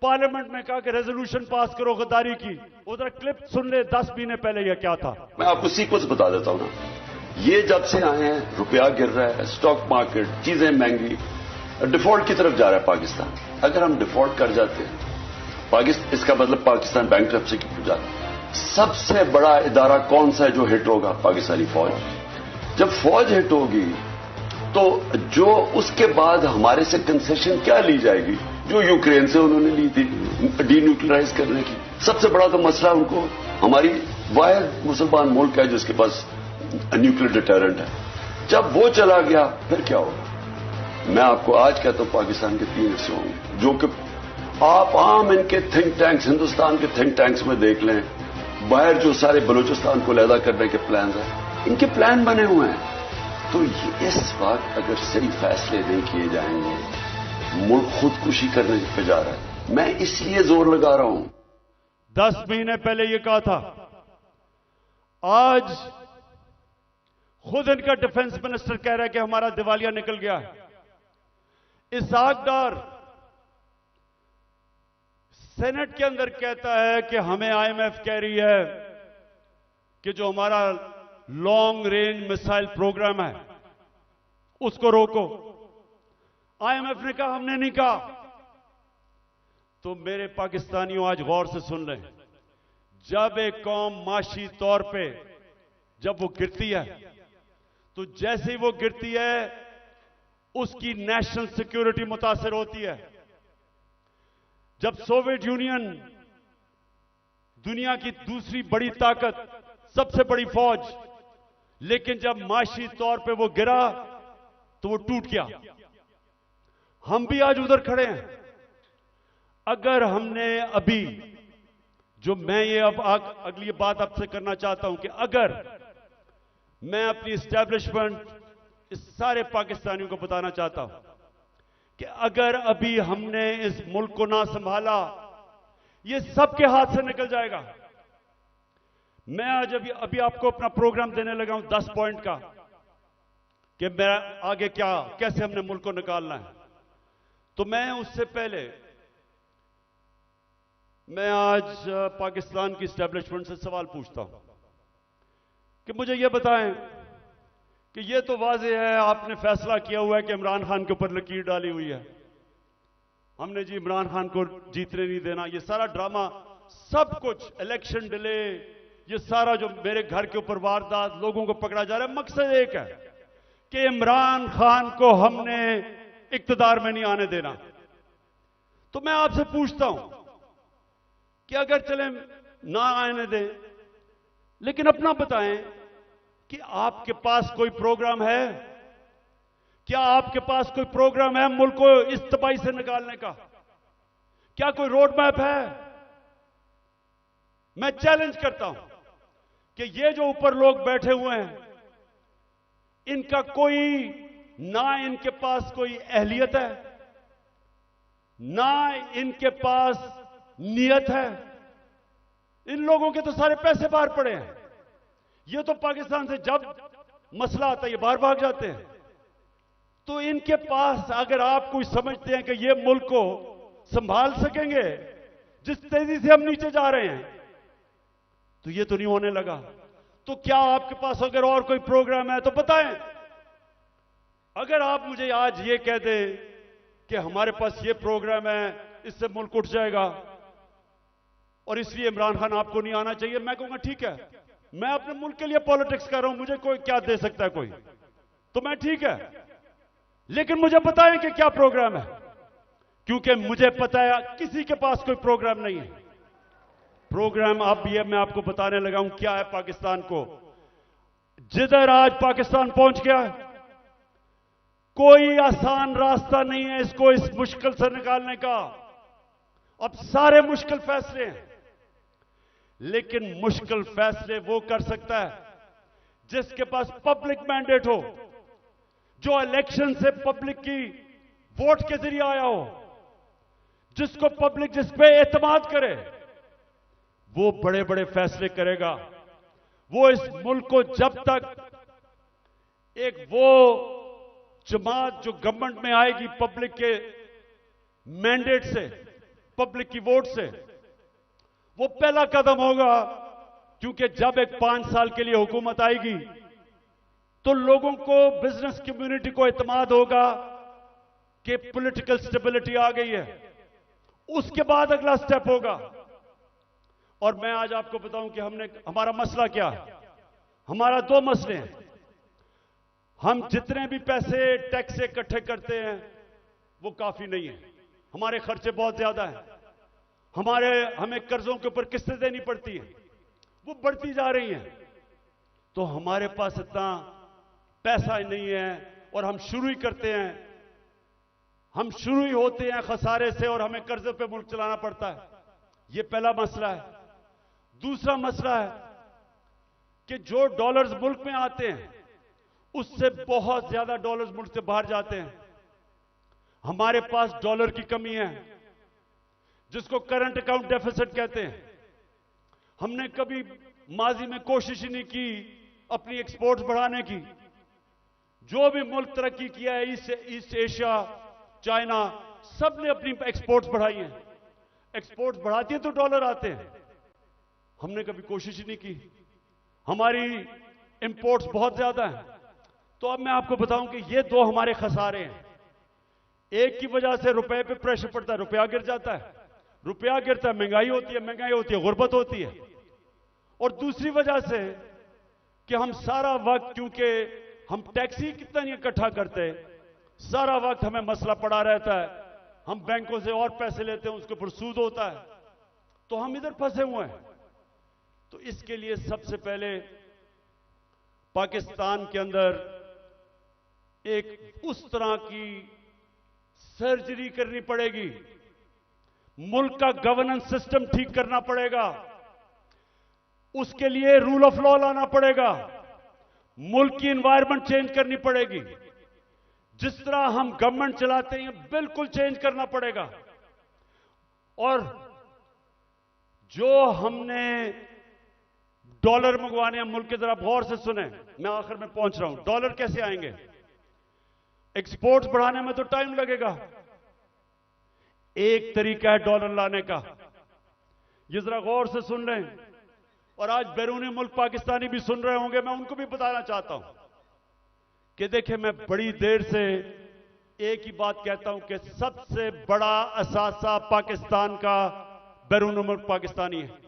पार्लियामेंट में कहा कि रेजोल्यूशन पास करो गद्दारी की। उधर क्लिप सुन ले 10 महीने पहले यह क्या था। मैं आपको सीक्वेंस बता देता हूं ना। ये जब से आए हैं रुपया गिर रहा है, स्टॉक मार्केट, चीजें महंगी, डिफॉल्ट की तरफ जा रहा है पाकिस्तान। अगर हम डिफॉल्ट कर जाते हैं इसका मतलब पाकिस्तान बैंकरप्सी की जाता। सबसे बड़ा इदारा कौन सा है जो हिट होगा? पाकिस्तानी फौज। जब फौज हिट होगी तो जो उसके बाद हमारे से कंसेशन क्या ली जाएगी जो यूक्रेन से उन्होंने ली थी डीन्यूक्लियराइज करने की। सबसे बड़ा तो मसला उनको, हमारी वाहिद मुसलमान मुल्क है जिसके पास न्यूक्लियर डिटरेंट है। जब वो चला गया फिर क्या होगा? मैं आपको आज कहता हूं पाकिस्तान के 3 हिस्से होंगे जो कि आप आम इनके थिंक टैंक्स, हिंदुस्तान के थिंक टैंक्स में देख लें। बाहर जो सारे बलूचिस्तान को लैदा करने के प्लान हैं, इनके प्लान बने हुए हैं। तो इस वक्त अगर सही फैसले नहीं किए जाएंगे मुल्क खुदकुशी करने पे जा रहा है। मैं इसलिए जोर लगा रहा हूं। 10 महीने पहले यह कहा था, आज खुद इनका डिफेंस मिनिस्टर कह रहा है कि हमारा दिवालिया निकल गया है। इसहाक डार सेनेट के अंदर कहता है कि हमें आईएमएफ कह रही है कि जो हमारा लॉन्ग रेंज मिसाइल प्रोग्राम है उसको रोको। आईएमएफ ने कहा, हमने नहीं कहा। तो मेरे पाकिस्तानियों, आज गौर से सुन लें, जब एक कौम माशी तौर पे जब वो गिरती है तो जैसे ही वो गिरती है उसकी नेशनल सिक्योरिटी मुतासिर होती है। जब सोवियत यूनियन दुनिया की दूसरी बड़ी ताकत, सबसे बड़ी फौज, लेकिन जब माशी तौर पे वो गिरा तो वो टूट गया। हम भी आज उधर खड़े हैं। अगर हमने अभी, जो मैं ये अब अगली बात आपसे करना चाहता हूं कि अगर मैं अपनी एस्टैब्लिशमेंट इस सारे पाकिस्तानियों को बताना चाहता हूं कि अगर अभी हमने इस मुल्क को ना संभाला, ये सबके हाथ से निकल जाएगा। मैं आज अभी आपको अपना प्रोग्राम देने लगा हूं 10 पॉइंट का कि मैं आगे कैसे हमने मुल्क को निकालना है। तो मैं उससे पहले मैं आज पाकिस्तान की एस्टैब्लिशमेंट से सवाल पूछता हूं कि मुझे यह बताएं कि यह तो वाज़ेह है, आपने फैसला किया हुआ है कि इमरान खान के ऊपर लकीर डाली हुई है। हमने जी इमरान खान को जीतने नहीं देना, ये सारा ड्रामा, सब कुछ, इलेक्शन डिले, ये सारा जो मेरे घर के ऊपर वारदात, लोगों को पकड़ा जा रहा है, मकसद एक है कि इमरान खान को हमने इक्तदार में नहीं आने देना। तो मैं आपसे पूछता हूं कि अगर चले ना आने दें, लेकिन अपना बताएं कि आपके पास कोई प्रोग्राम है? क्या आपके पास कोई प्रोग्राम है मुल्क को इस तबाही से निकालने का? क्या कोई रोड मैप है? मैं चैलेंज करता हूं कि ये जो ऊपर लोग बैठे हुए हैं, इनका कोई, ना इनके पास कोई अहलियत है, ना इनके पास नियत है। इन लोगों के तो सारे पैसे बाहर पड़े हैं। ये तो पाकिस्तान से जब मसला आता है ये बाहर भाग जाते हैं। तो इनके पास, अगर आप कोई समझते हैं कि ये मुल्क को संभाल सकेंगे जिस तेजी से हम नीचे जा रहे हैं, तो ये तो नहीं होने लगा। तो क्या आपके पास अगर और कोई प्रोग्राम है तो बताएं। अगर आप मुझे आज ये कह दें कि हमारे पास ये प्रोग्राम है, इससे मुल्क उठ जाएगा और इसलिए इमरान खान आपको नहीं आना चाहिए, मैं कहूंगा ठीक है, मैं अपने मुल्क के लिए पॉलिटिक्स कर रहा हूं, मुझे कोई क्या दे सकता है कोई, तो मैं ठीक है, लेकिन मुझे बताएं कि क्या प्रोग्राम है, क्योंकि मुझे पता है किसी के पास कोई प्रोग्राम नहीं है। प्रोग्राम अब ये मैं आपको बताने लगा हूं क्या है पाकिस्तान को। जिधर आज पाकिस्तान पहुंच गया, कोई आसान रास्ता नहीं है इसको इस मुश्किल से निकालने का। अब सारे मुश्किल फैसले हैं, लेकिन मुश्किल फैसले वो कर सकता है जिसके पास पब्लिक मैंडेट हो, जो इलेक्शन से पब्लिक की वोट के जरिए आया हो, जिसको पब्लिक जिस पे एतमाद करे, वो बड़े बड़े फैसले करेगा। वो इस मुल्क को जब तक एक वो जमात जो गवर्नमेंट में आएगी पब्लिक के मैंडेट से, पब्लिक की वोट से, वो पहला कदम होगा, क्योंकि जब एक 5 साल के लिए हुकूमत आएगी तो लोगों को, बिजनेस कम्युनिटी को एतमाद होगा कि पॉलिटिकल स्टेबिलिटी आ गई है। उसके बाद अगला स्टेप होगा। और मैं आज आपको बताऊं कि हमारा मसला क्या है। हमारा 2 मसले हैं। हम जितने भी पैसे टैक्स से इकट्ठे करते हैं वो काफी नहीं है, हमारे खर्चे बहुत ज्यादा हैं। हमें कर्जों के ऊपर किस्तें देनी पड़ती हैं, वो बढ़ती जा रही हैं। तो हमारे पास इतना पैसा नहीं है और हम शुरू ही करते हैं, हम शुरू ही होते हैं खसारे से और हमें कर्जे पे मुल्क चलाना पड़ता है। ये पहला मसला है। दूसरा मसला है कि जो डॉलर्स मुल्क में आते हैं उससे बहुत ज्यादा डॉलर्स मुल्क से बाहर जाते हैं। हमारे पास डॉलर की कमी है, जिसको करंट अकाउंट डेफिसिट कहते हैं। हमने कभी माजी में कोशिश ही नहीं की अपनी एक्सपोर्ट्स बढ़ाने की। जो भी मुल्क तरक्की किया है, ईस्ट एशिया, चाइना, सब ने अपनी एक्सपोर्ट्स बढ़ाई हैं। एक्सपोर्ट्स बढ़ाती है तो डॉलर आते हैं। हमने कभी कोशिश ही नहीं की। हमारी इंपोर्ट्स बहुत ज्यादा हैं। तो अब मैं आपको बताऊं कि ये दो हमारे खसारे हैं। एक की वजह से रुपए पे प्रेशर पड़ता है, रुपया गिर जाता है, रुपया गिरता है, महंगाई होती है, महंगाई होती है, गुर्बत होती है। और दूसरी वजह से कि हम सारा वक्त, क्योंकि हम टैक्स ही कितना नहीं इकट्ठा करते, सारा वक्त हमें मसला पड़ा रहता है। हम बैंकों से और पैसे लेते हैं, उसके ऊपर सूद होता है, तो हम इधर फंसे हुए हैं। तो इसके लिए सबसे पहले पाकिस्तान के अंदर एक उस तरह की सर्जरी करनी पड़ेगी, मुल्क का गवर्नेंस सिस्टम ठीक करना पड़ेगा, उसके लिए रूल ऑफ लॉ लाना पड़ेगा, मुल्क की एनवायरनमेंट चेंज करनी पड़ेगी। जिस तरह हम गवर्नमेंट चलाते हैं बिल्कुल चेंज करना पड़ेगा। और जो हमने डॉलर मंगवाने हैं मुल्क के, जरा गौर से सुने, मैं आखिर में पहुंच रहा हूं। डॉलर कैसे आएंगे? एक्सपोर्ट्स बढ़ाने में तो टाइम लगेगा। एक तरीका है डॉलर लाने का, ये जरा गौर से सुन लें। और आज बैरूनी मुल्क पाकिस्तानी भी सुन रहे होंगे, मैं उनको भी बताना चाहता हूं कि देखिए, मैं बड़ी देर से एक ही बात कहता हूं कि सबसे बड़ा असासा पाकिस्तान का बैरूनी मुल्क पाकिस्तानी है।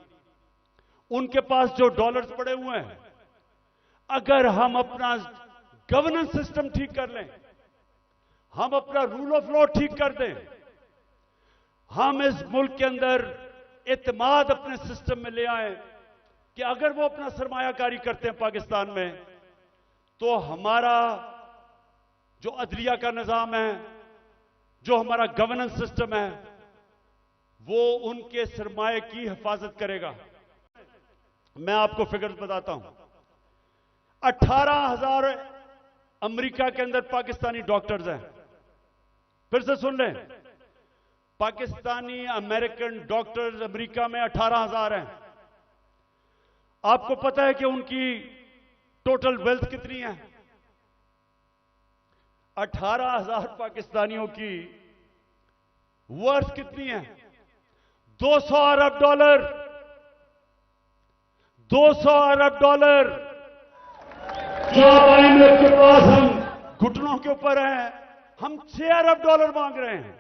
उनके पास जो डॉलर्स पड़े हुए हैं, अगर हम अपना गवर्नेंस सिस्टम ठीक कर लें, हम अपना रूल ऑफ लॉ ठीक कर दें, हम इस मुल्क के अंदर एतमाद अपने सिस्टम में ले आए कि अगर वो अपना सरमायाकारी करते हैं पाकिस्तान में, तो हमारा जो अदलिया का निजाम है, जो हमारा गवर्नेंस सिस्टम है, वो उनके सरमाए की हिफाजत करेगा। मैं आपको फिगर्स बताता हूं। 18,000 अमेरिका के अंदर पाकिस्तानी डॉक्टर्स हैं। फिर से सुन लें, पाकिस्तानी अमेरिकन डॉक्टर्स अमेरिका में 18,000 हैं। आपको पता है कि उनकी टोटल वेल्थ कितनी है? 18,000 पाकिस्तानियों की वर्थ कितनी है? 200 अरब डॉलर। 200 अरब डॉलर जो IMF के पास हम घुटनों के ऊपर हैं, हम 6 अरब डॉलर मांग रहे हैं।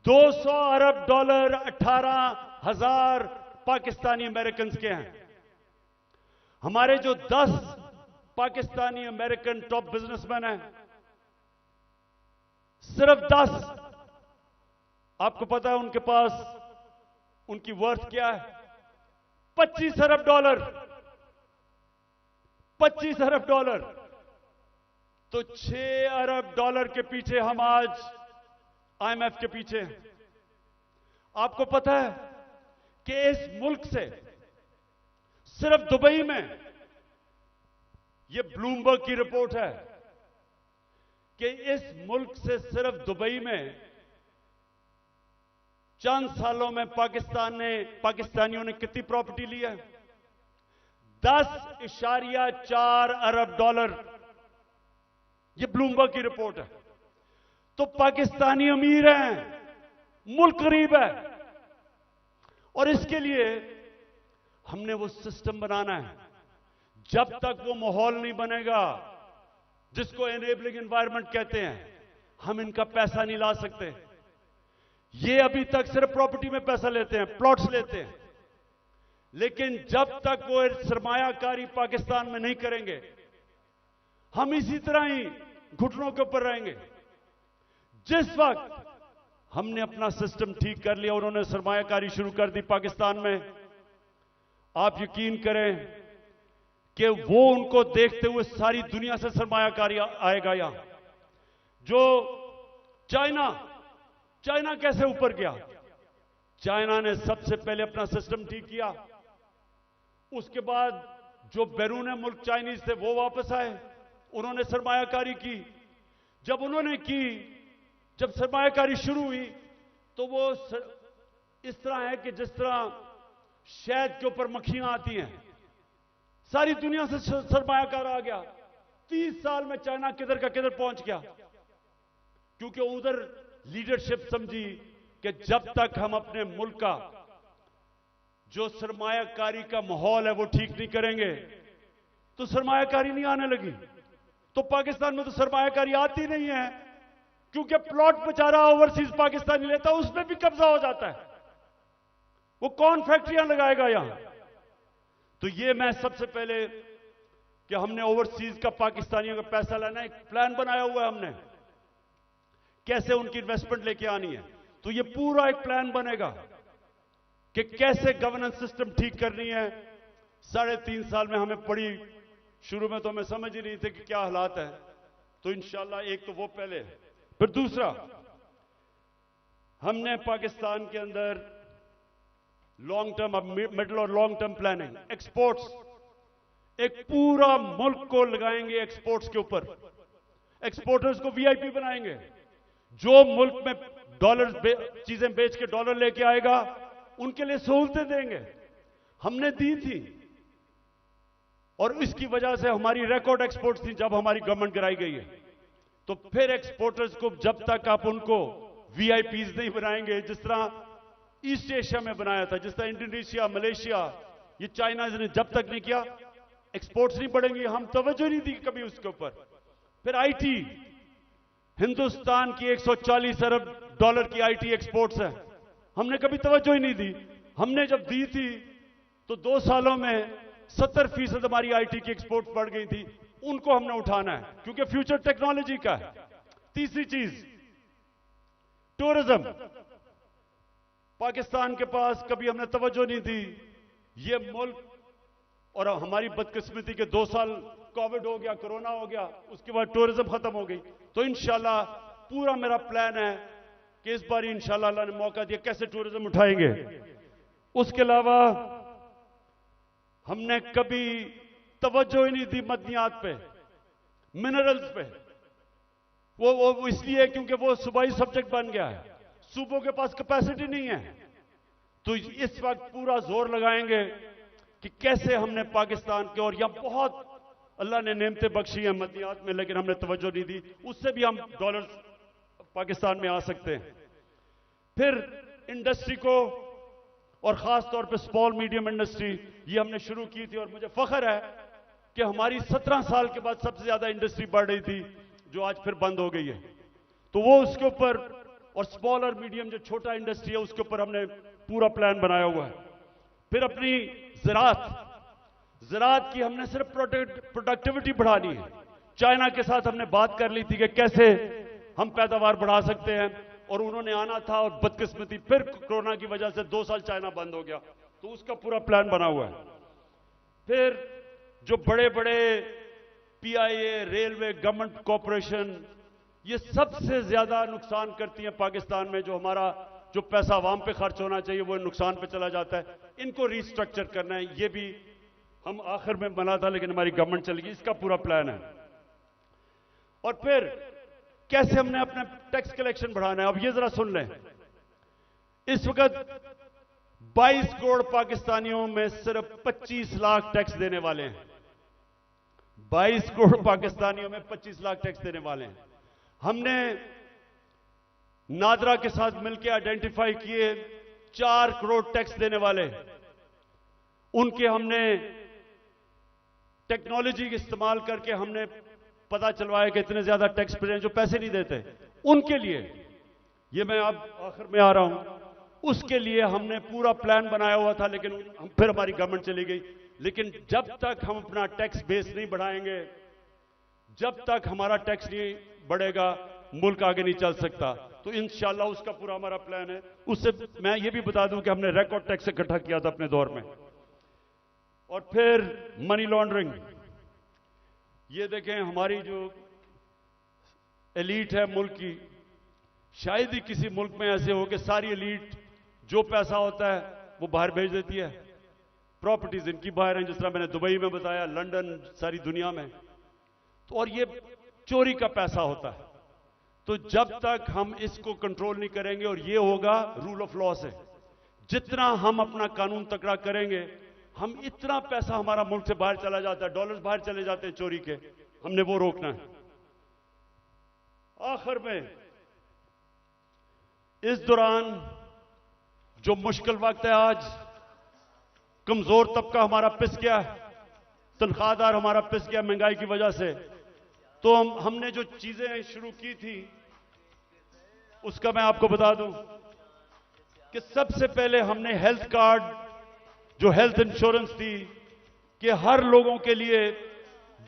200 अरब डॉलर 18,000 पाकिस्तानी अमेरिकन के हैं। हमारे जो 10 पाकिस्तानी अमेरिकन टॉप बिजनेसमैन हैं, सिर्फ 10, आपको पता है उनके पास उनकी वर्थ क्या है? 25 अरब डॉलर। 25 अरब डॉलर। तो 6 अरब डॉलर के पीछे हम आज IMF के पीछे हैं। आपको पता है कि इस मुल्क से सिर्फ दुबई में, यह ब्लूमबर्ग की रिपोर्ट है कि इस मुल्क से सिर्फ दुबई में चंद सालों में पाकिस्तानियों ने कितनी प्रॉपर्टी ली है? 10.4 अरब डॉलर। यह ब्लूमबर्ग की रिपोर्ट है। तो पाकिस्तानी अमीर हैं, मुल्क गरीब है। और इसके लिए हमने वो सिस्टम बनाना है। जब तक वो माहौल नहीं बनेगा जिसको एनेबलिंग एनवायरनमेंट कहते हैं, हम इनका पैसा नहीं ला सकते। ये अभी तक सिर्फ प्रॉपर्टी में पैसा लेते हैं, प्लॉट्स लेते हैं, लेकिन जब तक वो सरमायाकारी पाकिस्तान में नहीं करेंगे, हम इसी तरह ही घुटनों के ऊपर रहेंगे। जिस वक्त हमने अपना सिस्टम ठीक कर लिया, उन्होंने सरमायाकारी शुरू कर दी पाकिस्तान में, आप यकीन करें कि वो उनको देखते हुए सारी दुनिया से सरमायाकारी आएगा। यहां जो चाइना कैसे ऊपर गया? चाइना ने सबसे पहले अपना सिस्टम ठीक किया, उसके बाद जो बैरून मुल्क चाइनीज थे वो वापस आए, उन्होंने सरमायाकारी की। जब उन्होंने की जब सरमायाकारी शुरू हुई तो वो इस तरह है कि जिस तरह शहद के ऊपर मक्खियां आती हैं, सारी दुनिया से सरमायाकार आ गया। 30 साल में चाइना किधर का किधर पहुंच गया, क्योंकि उधर लीडरशिप समझी कि जब तक हम अपने मुल्क का जो सरमायाकारी का माहौल है वो ठीक नहीं करेंगे तो सरमायाकारी नहीं आने लगी। तो पाकिस्तान में तो सरमायाकारी आती नहीं है, क्योंकि प्लॉट बेचारा ओवरसीज पाकिस्तानी लेता है, उसमें भी कब्जा हो जाता है। वो कौन फैक्ट्रियां लगाएगा यहां? तो ये मैं सबसे पहले कि हमने ओवरसीज का पाकिस्तानियों का पैसा लेना, एक प्लान बनाया हुआ है हमने, कैसे उनकी इन्वेस्टमेंट लेके आनी है। तो ये पूरा एक प्लान बनेगा कि कैसे गवर्नेंस सिस्टम ठीक करनी है। 3.5 साल में हमें पड़ी, शुरू में तो हमें समझ ही नहीं थे कि क्या हालात है। तो इंशाल्लाह एक तो वो पहले, फिर दूसरा हमने पाकिस्तान के अंदर लॉन्ग टर्म, अब मिडिल और लॉन्ग टर्म प्लानिंग, एक्सपोर्ट्स, एक पूरा मुल्क को लगाएंगे एक्सपोर्ट्स के ऊपर। एक्सपोर्टर्स को वीआईपी बनाएंगे। जो मुल्क में डॉलर चीजें बेच के डॉलर लेके आएगा उनके लिए सहूलतें देंगे। हमने दी थी और इसकी वजह से हमारी रिकॉर्ड एक्सपोर्ट्स थी जब हमारी गवर्नमेंट गिराई गई है। तो फिर एक्सपोर्टर्स को जब तक आप उनको वीआईपीज नहीं बनाएंगे, जिस तरह ईस्ट एशिया में बनाया था, जिस तरह इंडोनेशिया, मलेशिया, ये चाइना ने जब तक नहीं किया, एक्सपोर्ट्स नहीं बढ़ेंगी। हम तवज्जो नहीं दी कभी उसके ऊपर। फिर आईटी, हिंदुस्तान की 140 अरब डॉलर की आईटी एक्सपोर्ट्स है, हमने कभी तवज्जो ही नहीं दी। हमने जब दी थी तो 2 सालों में 70% हमारी आईटी की एक्सपोर्ट बढ़ गई थी। उनको हमने उठाना है, क्योंकि फ्यूचर टेक्नोलॉजी का है। तीसरी चीज टूरिज्म, पाकिस्तान के पास कभी हमने तवज्जो नहीं दी। ये मुल्क, और हमारी बदकिस्मती के 2 साल कोविड हो गया, कोरोना हो गया, उसके बाद टूरिज्म खत्म हो गई। तो इंशाल्लाह पूरा मेरा प्लान है कि इस बार इंशाल्लाह अल्लाह ने मौका दिया, कैसे टूरिज्म उठाएंगे। उसके अलावा हमने कभी तवज्जो ही नहीं दी मदनियात पे, मिनरल्स पे। वो इसलिए क्योंकि वो सूबाई सब्जेक्ट बन गया है, सूबों के पास कैपेसिटी नहीं है। तो इस वक्त पूरा जोर लगाएंगे कि कैसे हमने पाकिस्तान के, और यहां बहुत अल्लाह ने नेमतें बख्शी हैं मदनियात में, लेकिन हमने तवज्जो नहीं दी, उससे भी हम डॉलर पाकिस्तान में आ सकते हैं। फिर इंडस्ट्री को, और खास तौर पे स्मॉल मीडियम इंडस्ट्री, ये हमने शुरू की थी और मुझे फख्र है कि हमारी 17 साल के बाद सबसे ज्यादा इंडस्ट्री बढ़ रही थी, जो आज फिर बंद हो गई है। तो वो उसके ऊपर, और स्मॉल और मीडियम जो छोटा इंडस्ट्री है उसके ऊपर हमने पूरा प्लान बनाया हुआ है। फिर अपनी ज़राअत की हमने सिर्फ प्रोडक्टिविटी बढ़ानी है। चाइना के साथ हमने बात कर ली थी कि कैसे हम पैदावार बढ़ा सकते हैं, और उन्होंने आना था, और बदकिस्मती फिर कोरोना की वजह से 2 साल चाइना बंद हो गया। तो उसका पूरा प्लान बना हुआ है। फिर जो बड़े बड़े पीआईए, रेलवे, गवर्नमेंट कॉरपोरेशन, ये सबसे ज्यादा नुकसान करती हैं पाकिस्तान में। जो हमारा जो पैसा आवाम पे खर्च होना चाहिए वो नुकसान पे चला जाता है। इनको रिस्ट्रक्चर करना है। ये भी हम आखिर में बना था, लेकिन हमारी गवर्नमेंट चली गई। इसका पूरा प्लान है। और फिर कैसे हमने अपने टैक्स कलेक्शन बढ़ाना है। अब ये जरा सुन लें, इस वक्त 22 करोड़ पाकिस्तानियों में सिर्फ 25 लाख टैक्स देने वाले हैं। 22 करोड़ पाकिस्तानियों में 25 लाख टैक्स देने वाले हैं। हमने नादरा के साथ मिलकर आइडेंटिफाई किए 4 करोड़ टैक्स देने वाले, उनके हमने टेक्नोलॉजी के इस्तेमाल करके हमने पता चलवाया कि इतने ज्यादा टैक्स पेयर जो पैसे नहीं देते, उनके लिए, ये मैं अब आखिर में आ रहा हूं, उसके लिए हमने पूरा प्लान बनाया हुआ था, लेकिन फिर हमारी गवर्नमेंट चली गई। लेकिन जब तक हम अपना टैक्स बेस नहीं बढ़ाएंगे, जब तक हमारा टैक्स नहीं बढ़ेगा, मुल्क आगे नहीं चल सकता। तो इंशाल्लाह उसका पूरा हमारा प्लान है। उससे मैं ये भी बता दूं कि हमने रिकॉर्ड टैक्स इकट्ठा किया था अपने दौर में। और फिर मनी लॉन्ड्रिंग, ये देखें हमारी जो एलीट है मुल्क की, शायद ही किसी मुल्क में ऐसे हो कि सारी एलीट जो पैसा होता है वो बाहर भेज देती है। प्रॉपर्टीज इनकी बाहर हैं, जिस तरह मैंने दुबई में बताया, लंदन, सारी दुनिया में। तो और ये चोरी का पैसा होता है। तो जब तक हम इसको कंट्रोल नहीं करेंगे, और ये होगा रूल ऑफ लॉ से, जितना हम अपना कानून तकड़ा करेंगे, हम इतना पैसा हमारा मुल्क से बाहर चला जाता है, डॉलर्स बाहर चले जाते हैं चोरी के, हमने वो रोकना है। आखिर में इस दौरान जो मुश्किल वक्त है, आज कमजोर तबका हमारा पिस गया, तनख्वाहदार हमारा पिस गया महंगाई की वजह से, तो हमने जो चीजें शुरू की थी उसका मैं आपको बता दूं कि सबसे पहले हमने हेल्थ कार्ड, जो हेल्थ इंश्योरेंस थी कि हर लोगों के लिए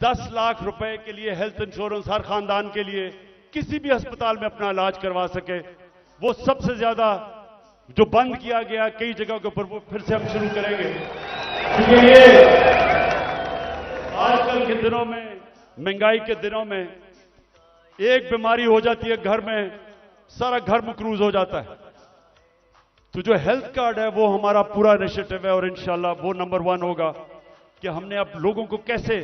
10 लाख रुपए के लिए हेल्थ इंश्योरेंस हर खानदान के लिए किसी भी अस्पताल में अपना इलाज करवा सके, वो सबसे ज्यादा जो बंद किया गया कई जगहों के ऊपर, वो फिर से हम शुरू करेंगे। क्योंकि ये आजकल के दिनों में, महंगाई के दिनों में, एक बीमारी हो जाती है घर में, सारा घर मकरूज हो जाता है। तो जो हेल्थ कार्ड है वो हमारा पूरा इनिशिएटिव है, और इंशाल्लाह वो नंबर 1 होगा कि हमने अब लोगों को कैसे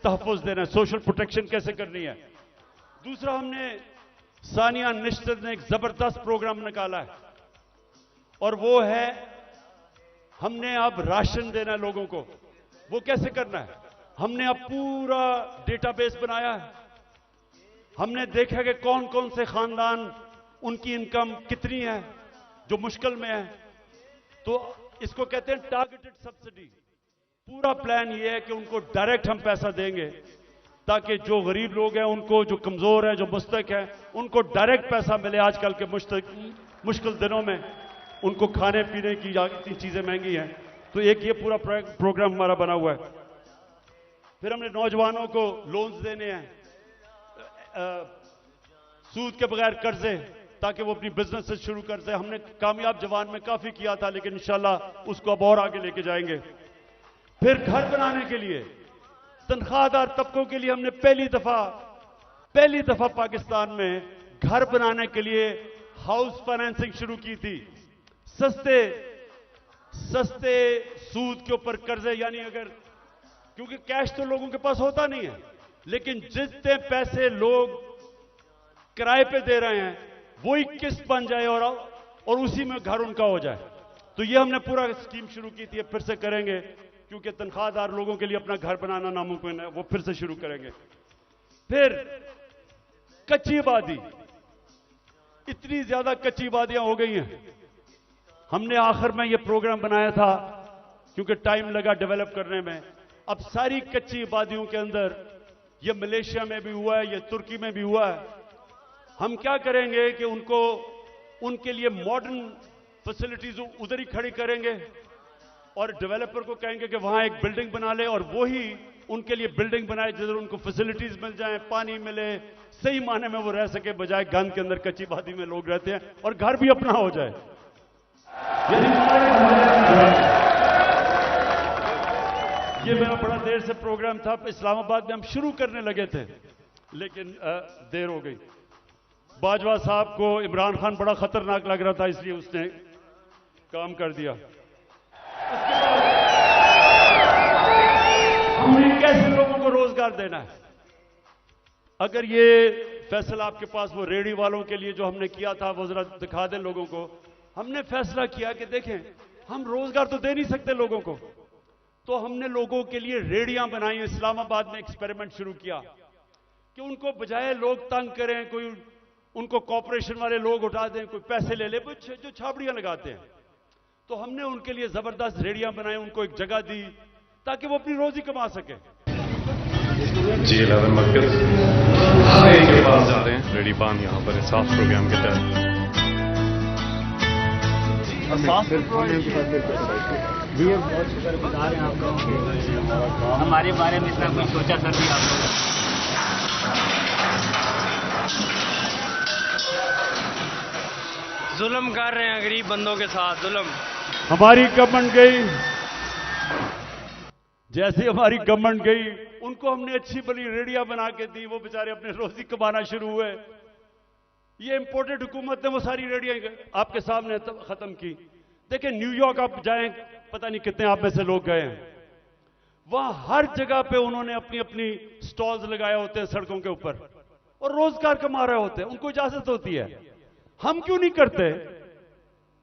तहफ़्फ़ुज़ देना है, सोशल प्रोटेक्शन कैसे करनी है। दूसरा, हमने सानिया निश्चित ने एक जबरदस्त प्रोग्राम निकाला है, और वो है हमने अब राशन देना है लोगों को। वो कैसे करना है? हमने अब पूरा डेटाबेस बनाया है। हमने देखा कि कौन कौन से खानदान, उनकी इनकम कितनी है जो मुश्किल में है, तो इसको कहते हैं टारगेटेड सब्सिडी। पूरा प्लान ये है कि उनको डायरेक्ट हम पैसा देंगे, ताकि जो गरीब लोग हैं, उनको, जो कमजोर हैं, जो मुस्तक हैं, उनको डायरेक्ट पैसा मिले। आजकल के मुश्किल दिनों में उनको खाने पीने की इतनी चीजें महंगी हैं, तो एक ये पूरा प्रोग्राम हमारा बना हुआ है। फिर हमने नौजवानों को लोन्स देने हैं, सूद के बगैर कर्जे, ताकि वो अपनी बिजनेस शुरू कर दे। हमने कामयाब जवान में काफी किया था, लेकिन इंशाल्लाह उसको अब और आगे लेके जाएंगे। फिर घर बनाने के लिए, तनख्वाहदार तबकों के लिए हमने पहली दफा पाकिस्तान में घर बनाने के लिए हाउस फाइनेंसिंग शुरू की थी। सस्ते सूद के ऊपर कर्जे, यानी अगर, क्योंकि कैश तो लोगों के पास होता नहीं है, लेकिन जितने पैसे लोग किराए पे दे रहे हैं वही किस्त बन जाए और उसी में घर उनका हो जाए। तो ये हमने पूरा स्कीम शुरू की थी, फिर से करेंगे, क्योंकि तनख्वाहदार लोगों के लिए अपना घर बनाना नामुमकिन है, वो फिर से शुरू करेंगे। फिर कच्ची आबादी, इतनी ज्यादा कच्ची आबादियां हो गई हैं। हमने आखिर में ये प्रोग्राम बनाया था, क्योंकि टाइम लगा डेवलप करने में। अब सारी कच्ची आबादियों के अंदर, ये मलेशिया में भी हुआ है, ये तुर्की में भी हुआ है, हम क्या करेंगे कि उनके लिए मॉडर्न फैसिलिटीज उधर ही खड़ी करेंगे, और डेवलपर को कहेंगे कि वहां एक बिल्डिंग बना ले, और वो ही उनके लिए बिल्डिंग बनाए जिधर उनको फैसिलिटीज मिल जाए, पानी मिले, सही माने में वो रह सके, बजाय गंद के अंदर कच्ची आबादी में लोग रहते हैं, और घर भी अपना हो जाए। ये मेरा बड़ा देर से प्रोग्राम था, इस्लामाबाद में हम शुरू करने लगे थे, लेकिन देर हो गई। बाजवा साहब को इमरान खान बड़ा खतरनाक लग रहा था, इसलिए उसने काम कर दिया। हमें कैसे लोगों को रोजगार देना है? अगर ये फैसला आपके पास, वो रेहड़ी वालों के लिए जो हमने किया था, वो जरा दिखा दें लोगों को। हमने फैसला किया कि देखें, हम रोजगार तो दे नहीं सकते लोगों को, तो हमने लोगों के लिए रेहड़ियां बनाई। इस्लामाबाद में एक्सपेरिमेंट शुरू किया कि उनको बजाय लोग तंग करें, कोई उनको कॉर्पोरेशन वाले लोग उठा दें, कोई पैसे ले ले, जो छाबड़ियां लगाते हैं, तो हमने उनके लिए जबरदस्त रेहड़ियां बनाई, उनको एक जगह दी ताकि वो अपनी रोजी कमा सके। G11 मरकज के पास जा रहे हैं, रेडी पान यहाँ पर साफ प्रोग्राम के तहत। हमारे बारे में इतना कुछ सोचा सर भी आप लोगों ने? जुल्म कर रहे हैं गरीब बंदों के साथ, जुल्म। हमारी गवर्नमेंट गई, जैसे हमारी गवर्नमेंट गई, उनको हमने अच्छी बड़ी रेडिया बना के दी, वो बेचारे अपने रोजी कमाना शुरू हुए। ये इंपोर्टेड हुकूमत ने वो सारी रेडिया आपके सामने खत्म की। देखिए, न्यूयॉर्क आप जाएं, पता नहीं कितने आप में से लोग गए हैं, वहां हर जगह पे उन्होंने अपनी अपनी स्टॉल्स लगाए होते हैं सड़कों के ऊपर, और रोजगार कमा रहे होते हैं, उनको इजाजत होती है। हम क्यों नहीं करते?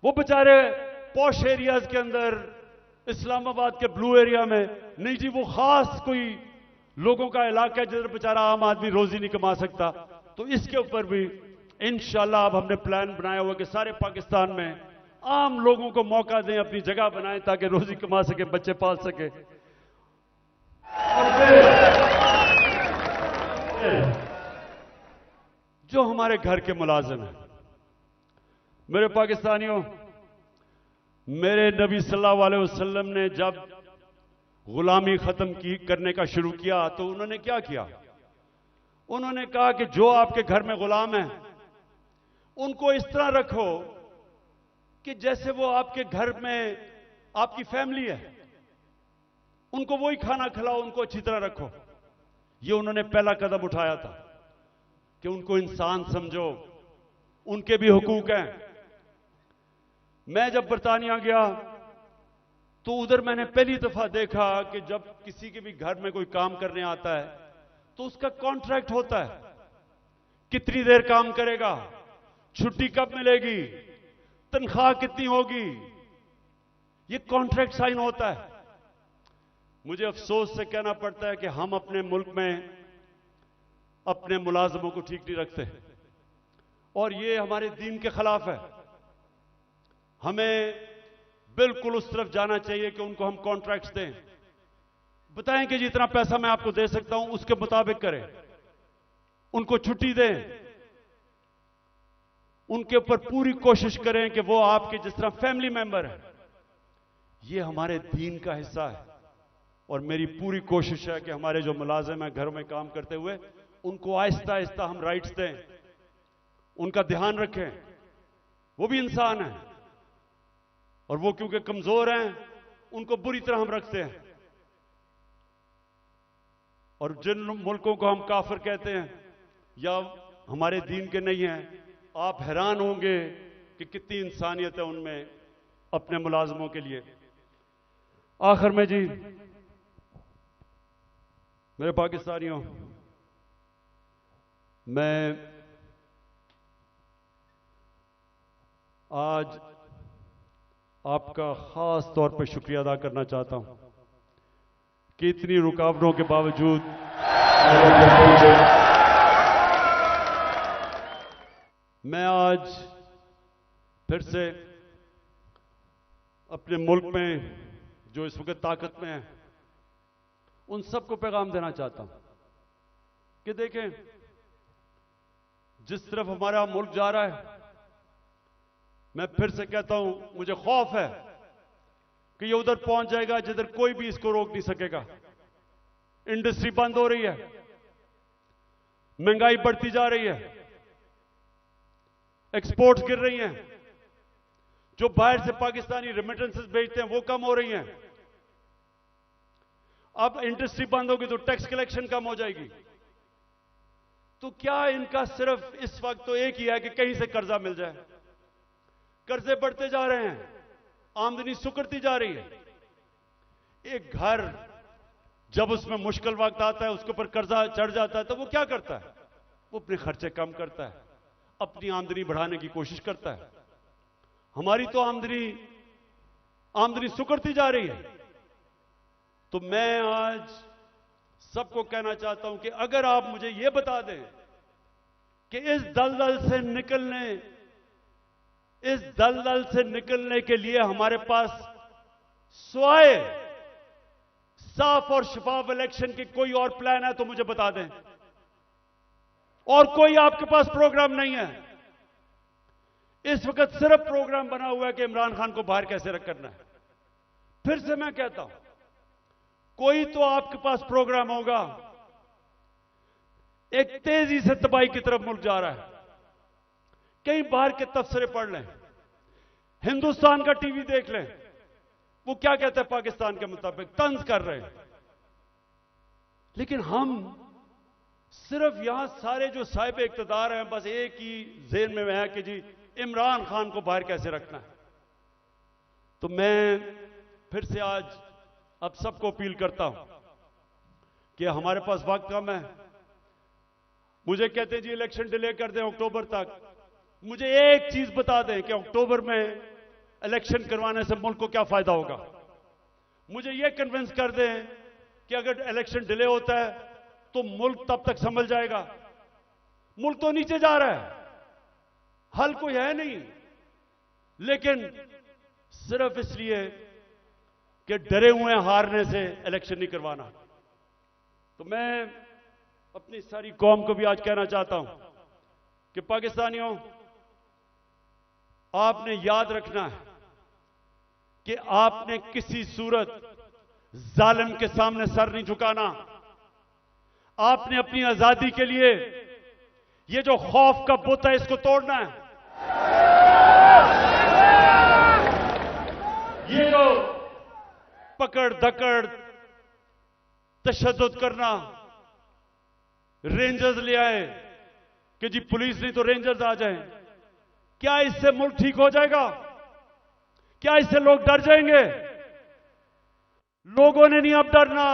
वो बेचारे पॉश एरियाज के अंदर, इस्लामाबाद के ब्लू एरिया में नहीं जी, वो खास कोई लोगों का इलाका है जिधर बेचारा आम आदमी रोजी नहीं कमा सकता। तो इसके ऊपर भी इंशाल्लाह अब हमने प्लान बनाया हुआ कि सारे पाकिस्तान में आम लोगों को मौका दें, अपनी जगह बनाएं ताकि रोजी कमा सके, बच्चे पाल सके। जो हमारे घर के मुलाजिम हैं, मेरे पाकिस्तानियों, मेरे नबी सल्लल्लाहु अलैहि वसल्लम ने जब गुलामी खत्म करने का शुरू किया तो उन्होंने क्या किया? उन्होंने कहा कि जो आपके घर में गुलाम है उनको इस तरह रखो कि जैसे वो आपके घर में आपकी फैमिली है, उनको वही खाना खिलाओ, उनको अच्छी तरह रखो। ये उन्होंने पहला कदम उठाया था कि उनको इंसान समझो, उनके भी हुकूक हैं। मैं जब बरतानिया गया तो उधर मैंने पहली दफा देखा कि जब किसी के भी घर में कोई काम करने आता है तो उसका कॉन्ट्रैक्ट होता है, कितनी देर काम करेगा, छुट्टी कब मिलेगी, तनख्वाह कितनी होगी, ये कॉन्ट्रैक्ट साइन होता है। मुझे अफसोस से कहना पड़ता है कि हम अपने मुल्क में अपने मुलाजमों को ठीक नहीं रखते और ये हमारे दीन के खिलाफ है। हमें बिल्कुल उस तरफ जाना चाहिए कि उनको हम कॉन्ट्रैक्ट्स दें, बताएं कि जितना पैसा मैं आपको दे सकता हूं उसके मुताबिक करें, उनको छुट्टी दें, उनके ऊपर पूरी कोशिश करें कि वो आपके जिस तरह फैमिली मेंबर है। ये हमारे दीन का हिस्सा है और मेरी पूरी कोशिश है कि हमारे जो मुलाजिम हैं घरों में काम करते हुए उनको आहिस्ता आहिस्ता हम राइट्स दें, उनका ध्यान रखें। वो भी इंसान है और वो क्योंकि कमजोर हैं उनको बुरी तरह हम रखते हैं। और जिन मुल्कों को हम काफिर कहते हैं या हमारे दीन के नहीं हैं, आप हैरान होंगे कि कितनी इंसानियत है उनमें अपने मुलाजमों के लिए। आखिर में जी मेरे पाकिस्तानियों, मैं आज आपका खास तौर पर शुक्रिया अदा करना चाहता हूं कि इतनी रुकावटों के बावजूद मैं आज फिर से अपने मुल्क में जो इस वक्त ताकत में है उन सबको पैगाम देना चाहता हूं कि देखें, जिस तरफ हमारा मुल्क जा रहा है, मैं फिर से कहता हूं, मुझे खौफ है कि ये उधर पहुंच जाएगा जिधर कोई भी इसको रोक नहीं सकेगा। इंडस्ट्री बंद हो रही है, महंगाई बढ़ती जा रही है, एक्सपोर्ट्स गिर रही हैं, जो बाहर से पाकिस्तानी रेमिटेंसेस भेजते हैं वो कम हो रही हैं। अब इंडस्ट्री बंद होगी तो टैक्स कलेक्शन कम हो जाएगी। तो क्या इनका सिर्फ इस वक्त तो एक ही है कि कहीं से कर्जा मिल जाए। कर्जे बढ़ते जा रहे हैं, आमदनी सुकड़ती जा रही है। एक घर जब उसमें मुश्किल वक्त आता है, उसके ऊपर कर्जा चढ़ जाता है, तो वो क्या करता है? वो अपने खर्चे कम करता है, अपनी आमदनी बढ़ाने की कोशिश करता है। हमारी तो आमदनी सुकड़ती जा रही है। तो मैं आज सबको कहना चाहता हूं कि अगर आप मुझे यह बता दें कि इस दलदल से निकलने के लिए हमारे पास स्वाय साफ और शफाफ इलेक्शन की कोई और प्लान है तो मुझे बता दें। और कोई आपके पास प्रोग्राम नहीं है। इस वक्त सिर्फ प्रोग्राम बना हुआ है कि इमरान खान को बाहर कैसे करना है। फिर से मैं कहता हूं, कोई तो आपके पास प्रोग्राम होगा। एक तेजी से तबाही की तरफ मुल्क जा रहा है। कहीं बाहर के तबसरे पढ़ लें, हिंदुस्तान का टीवी देख लें, वो क्या कहते हैं पाकिस्तान के मुताबिक, तंज कर रहे हैं। लेकिन हम सिर्फ यहां सारे जो साहिब इख्तिदार हैं, बस एक ही ज़हन में है कि जी इमरान खान को बाहर कैसे रखना है। तो मैं फिर से आज अब सबको अपील करता हूं कि हमारे पास वक्त कम है। मुझे कहते हैं जी इलेक्शन डिले कर दें अक्टूबर तक। मुझे एक चीज बता दें कि अक्टूबर में इलेक्शन करवाने से मुल्क को क्या फायदा होगा। मुझे यह कन्विंस कर दें कि अगर इलेक्शन डिले होता है तो मुल्क तब तक संभल जाएगा। मुल्क तो नीचे जा रहा है, हल कोई है नहीं, लेकिन सिर्फ इसलिए कि डरे हुए हारने से इलेक्शन नहीं करवाना। तो मैं अपनी सारी कौम को भी आज कहना चाहता हूं कि पाकिस्तानियों, आपने याद रखना है कि आपने किसी सूरत जालिम के सामने सर नहीं झुकाना। आपने अपनी आजादी के लिए ये जो खौफ का बुत है इसको तोड़ना है। ये जो पकड़ धकड़ तशद्दुद करना, रेंजर्स ले आए कि जी पुलिस नहीं तो रेंजर्स आ जाएं, क्या इससे मुल्क ठीक हो जाएगा? क्या इससे लोग डर जाएंगे? लोगों ने नहीं अब डरना।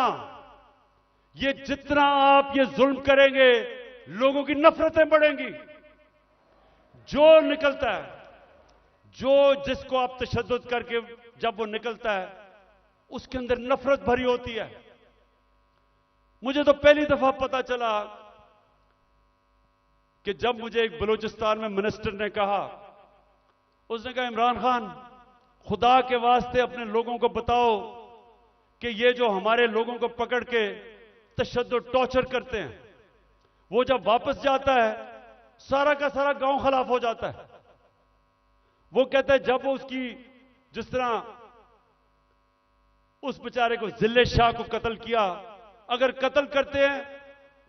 ये जितना आप ये जुल्म करेंगे लोगों की नफरतें बढ़ेंगी। जो निकलता है, जो जिसको आप तशद्दुद करके जब वो निकलता है उसके अंदर नफरत भरी होती है। मुझे तो पहली दफा पता चला कि जब मुझे एक बलूचिस्तान में मिनिस्टर ने कहा, उसने कहा इमरान खान खुदा के वास्ते अपने लोगों को बताओ कि ये जो हमारे लोगों को पकड़ के तशद्दुद टॉर्चर करते हैं, वो जब वापस जाता है सारा का सारा गांव खिलाफ हो जाता है। वो कहता है जब वो उसकी जिस तरह उस बेचारे को जिले शाह को कत्ल किया, अगर कत्ल करते हैं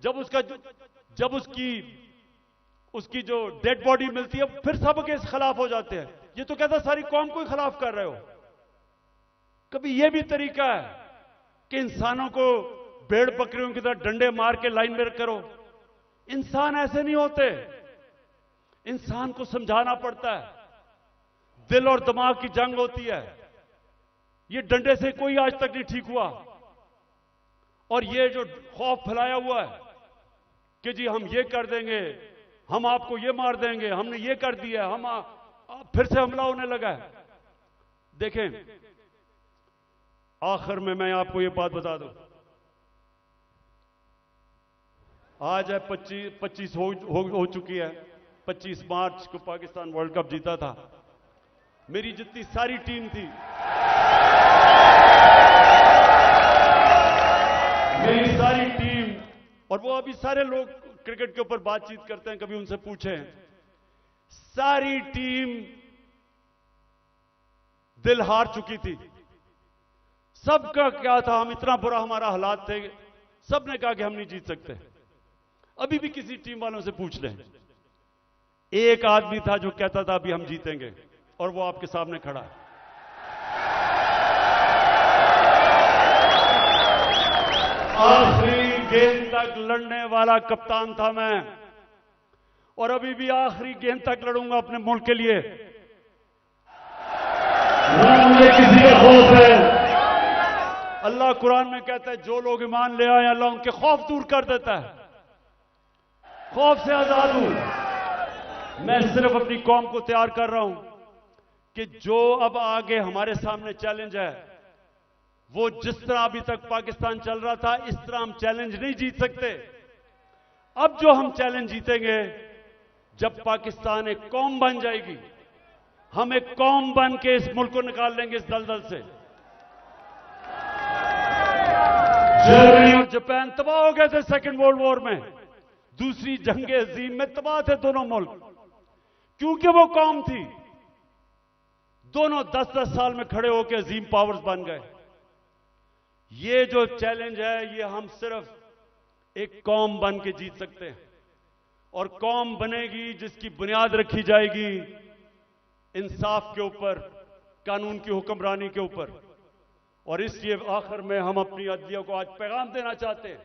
जब उसकी जो डेड बॉडी मिलती है फिर सब के खिलाफ हो जाते हैं। ये तो कहता सारी कौम को ही खिलाफ कर रहे हो। कभी यह भी तरीका है कि इंसानों को भेड़ बकरियों की तरह डंडे मार के लाइन में करो? इंसान ऐसे नहीं होते। इंसान को समझाना पड़ता है, दिल और दिमाग की जंग होती है। ये डंडे से कोई आज तक नहीं ठीक हुआ। और ये जो खौफ फैलाया हुआ है कि जी हम ये कर देंगे, हम आपको ये मार देंगे, हमने ये कर दिया, फिर से हमला होने लगा है। देखें, आखिर में मैं आपको ये बात बता दूं, आज है 25 हो चुकी है। 25 मार्च को पाकिस्तान वर्ल्ड कप जीता था। मेरी जितनी सारी टीम थी, मेरी सारी टीम, और वो अभी सारे लोग क्रिकेट के ऊपर बातचीत करते हैं, कभी उनसे पूछें, सारी टीम दिल हार चुकी थी। सबका क्या था, हम इतना बुरा हमारा हालात थे, सबने कहा कि हम नहीं जीत सकते। अभी भी किसी टीम वालों से पूछ लें, एक आदमी था जो कहता था अभी हम जीतेंगे, और वो आपके सामने खड़ा है। आखिरी गेंद तक लड़ने वाला कप्तान था मैं, और अभी भी आखिरी गेंद तक लड़ूंगा अपने मुल्क के लिए। मुझे किसी का खौफ है। अल्लाह कुरान में कहता है जो लोग ईमान ले आए अल्लाह उनके खौफ दूर कर देता है, खौफ से आजाद हूं। मैं सिर्फ अपनी कौम को तैयार कर रहा हूं कि जो अब आगे हमारे सामने चैलेंज है, वो जिस तरह अभी तक पाकिस्तान चल रहा था इस तरह हम चैलेंज नहीं जीत सकते। अब जो हम चैलेंज जीतेंगे जब पाकिस्तान एक कौम बन जाएगी, हम एक कौम बन के इस मुल्क को निकाल लेंगे इस दलदल से। जर्मनी और जापान तबाह हो गए थे सेकेंड वर्ल्ड वॉर में, दूसरी जंग अजीम में तबाह थे दोनों मुल्क, क्योंकि वो कौम थी। दोनों 10-10 साल में खड़े होकर अजीम पावर्स बन गए। ये जो चैलेंज है ये हम सिर्फ एक कौम बन के जीत सकते हैं, और कौम बनेगी जिसकी बुनियाद रखी जाएगी इंसाफ के ऊपर, कानून की हुक्मरानी के ऊपर। और इसलिए आखिर में हम अपनी अदलिया को आज पैगाम देना चाहते हैं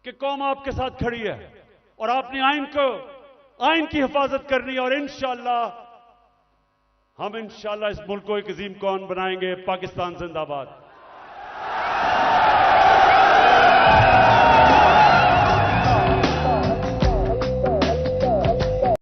कि कौम आपके साथ खड़ी है और आपने आइन की हिफाजत करनी है, और इंशाअल्लाह हम इंशाअल्लाह इस मुल्क को एक अजीम कौम बनाएंगे। पाकिस्तान जिंदाबाद।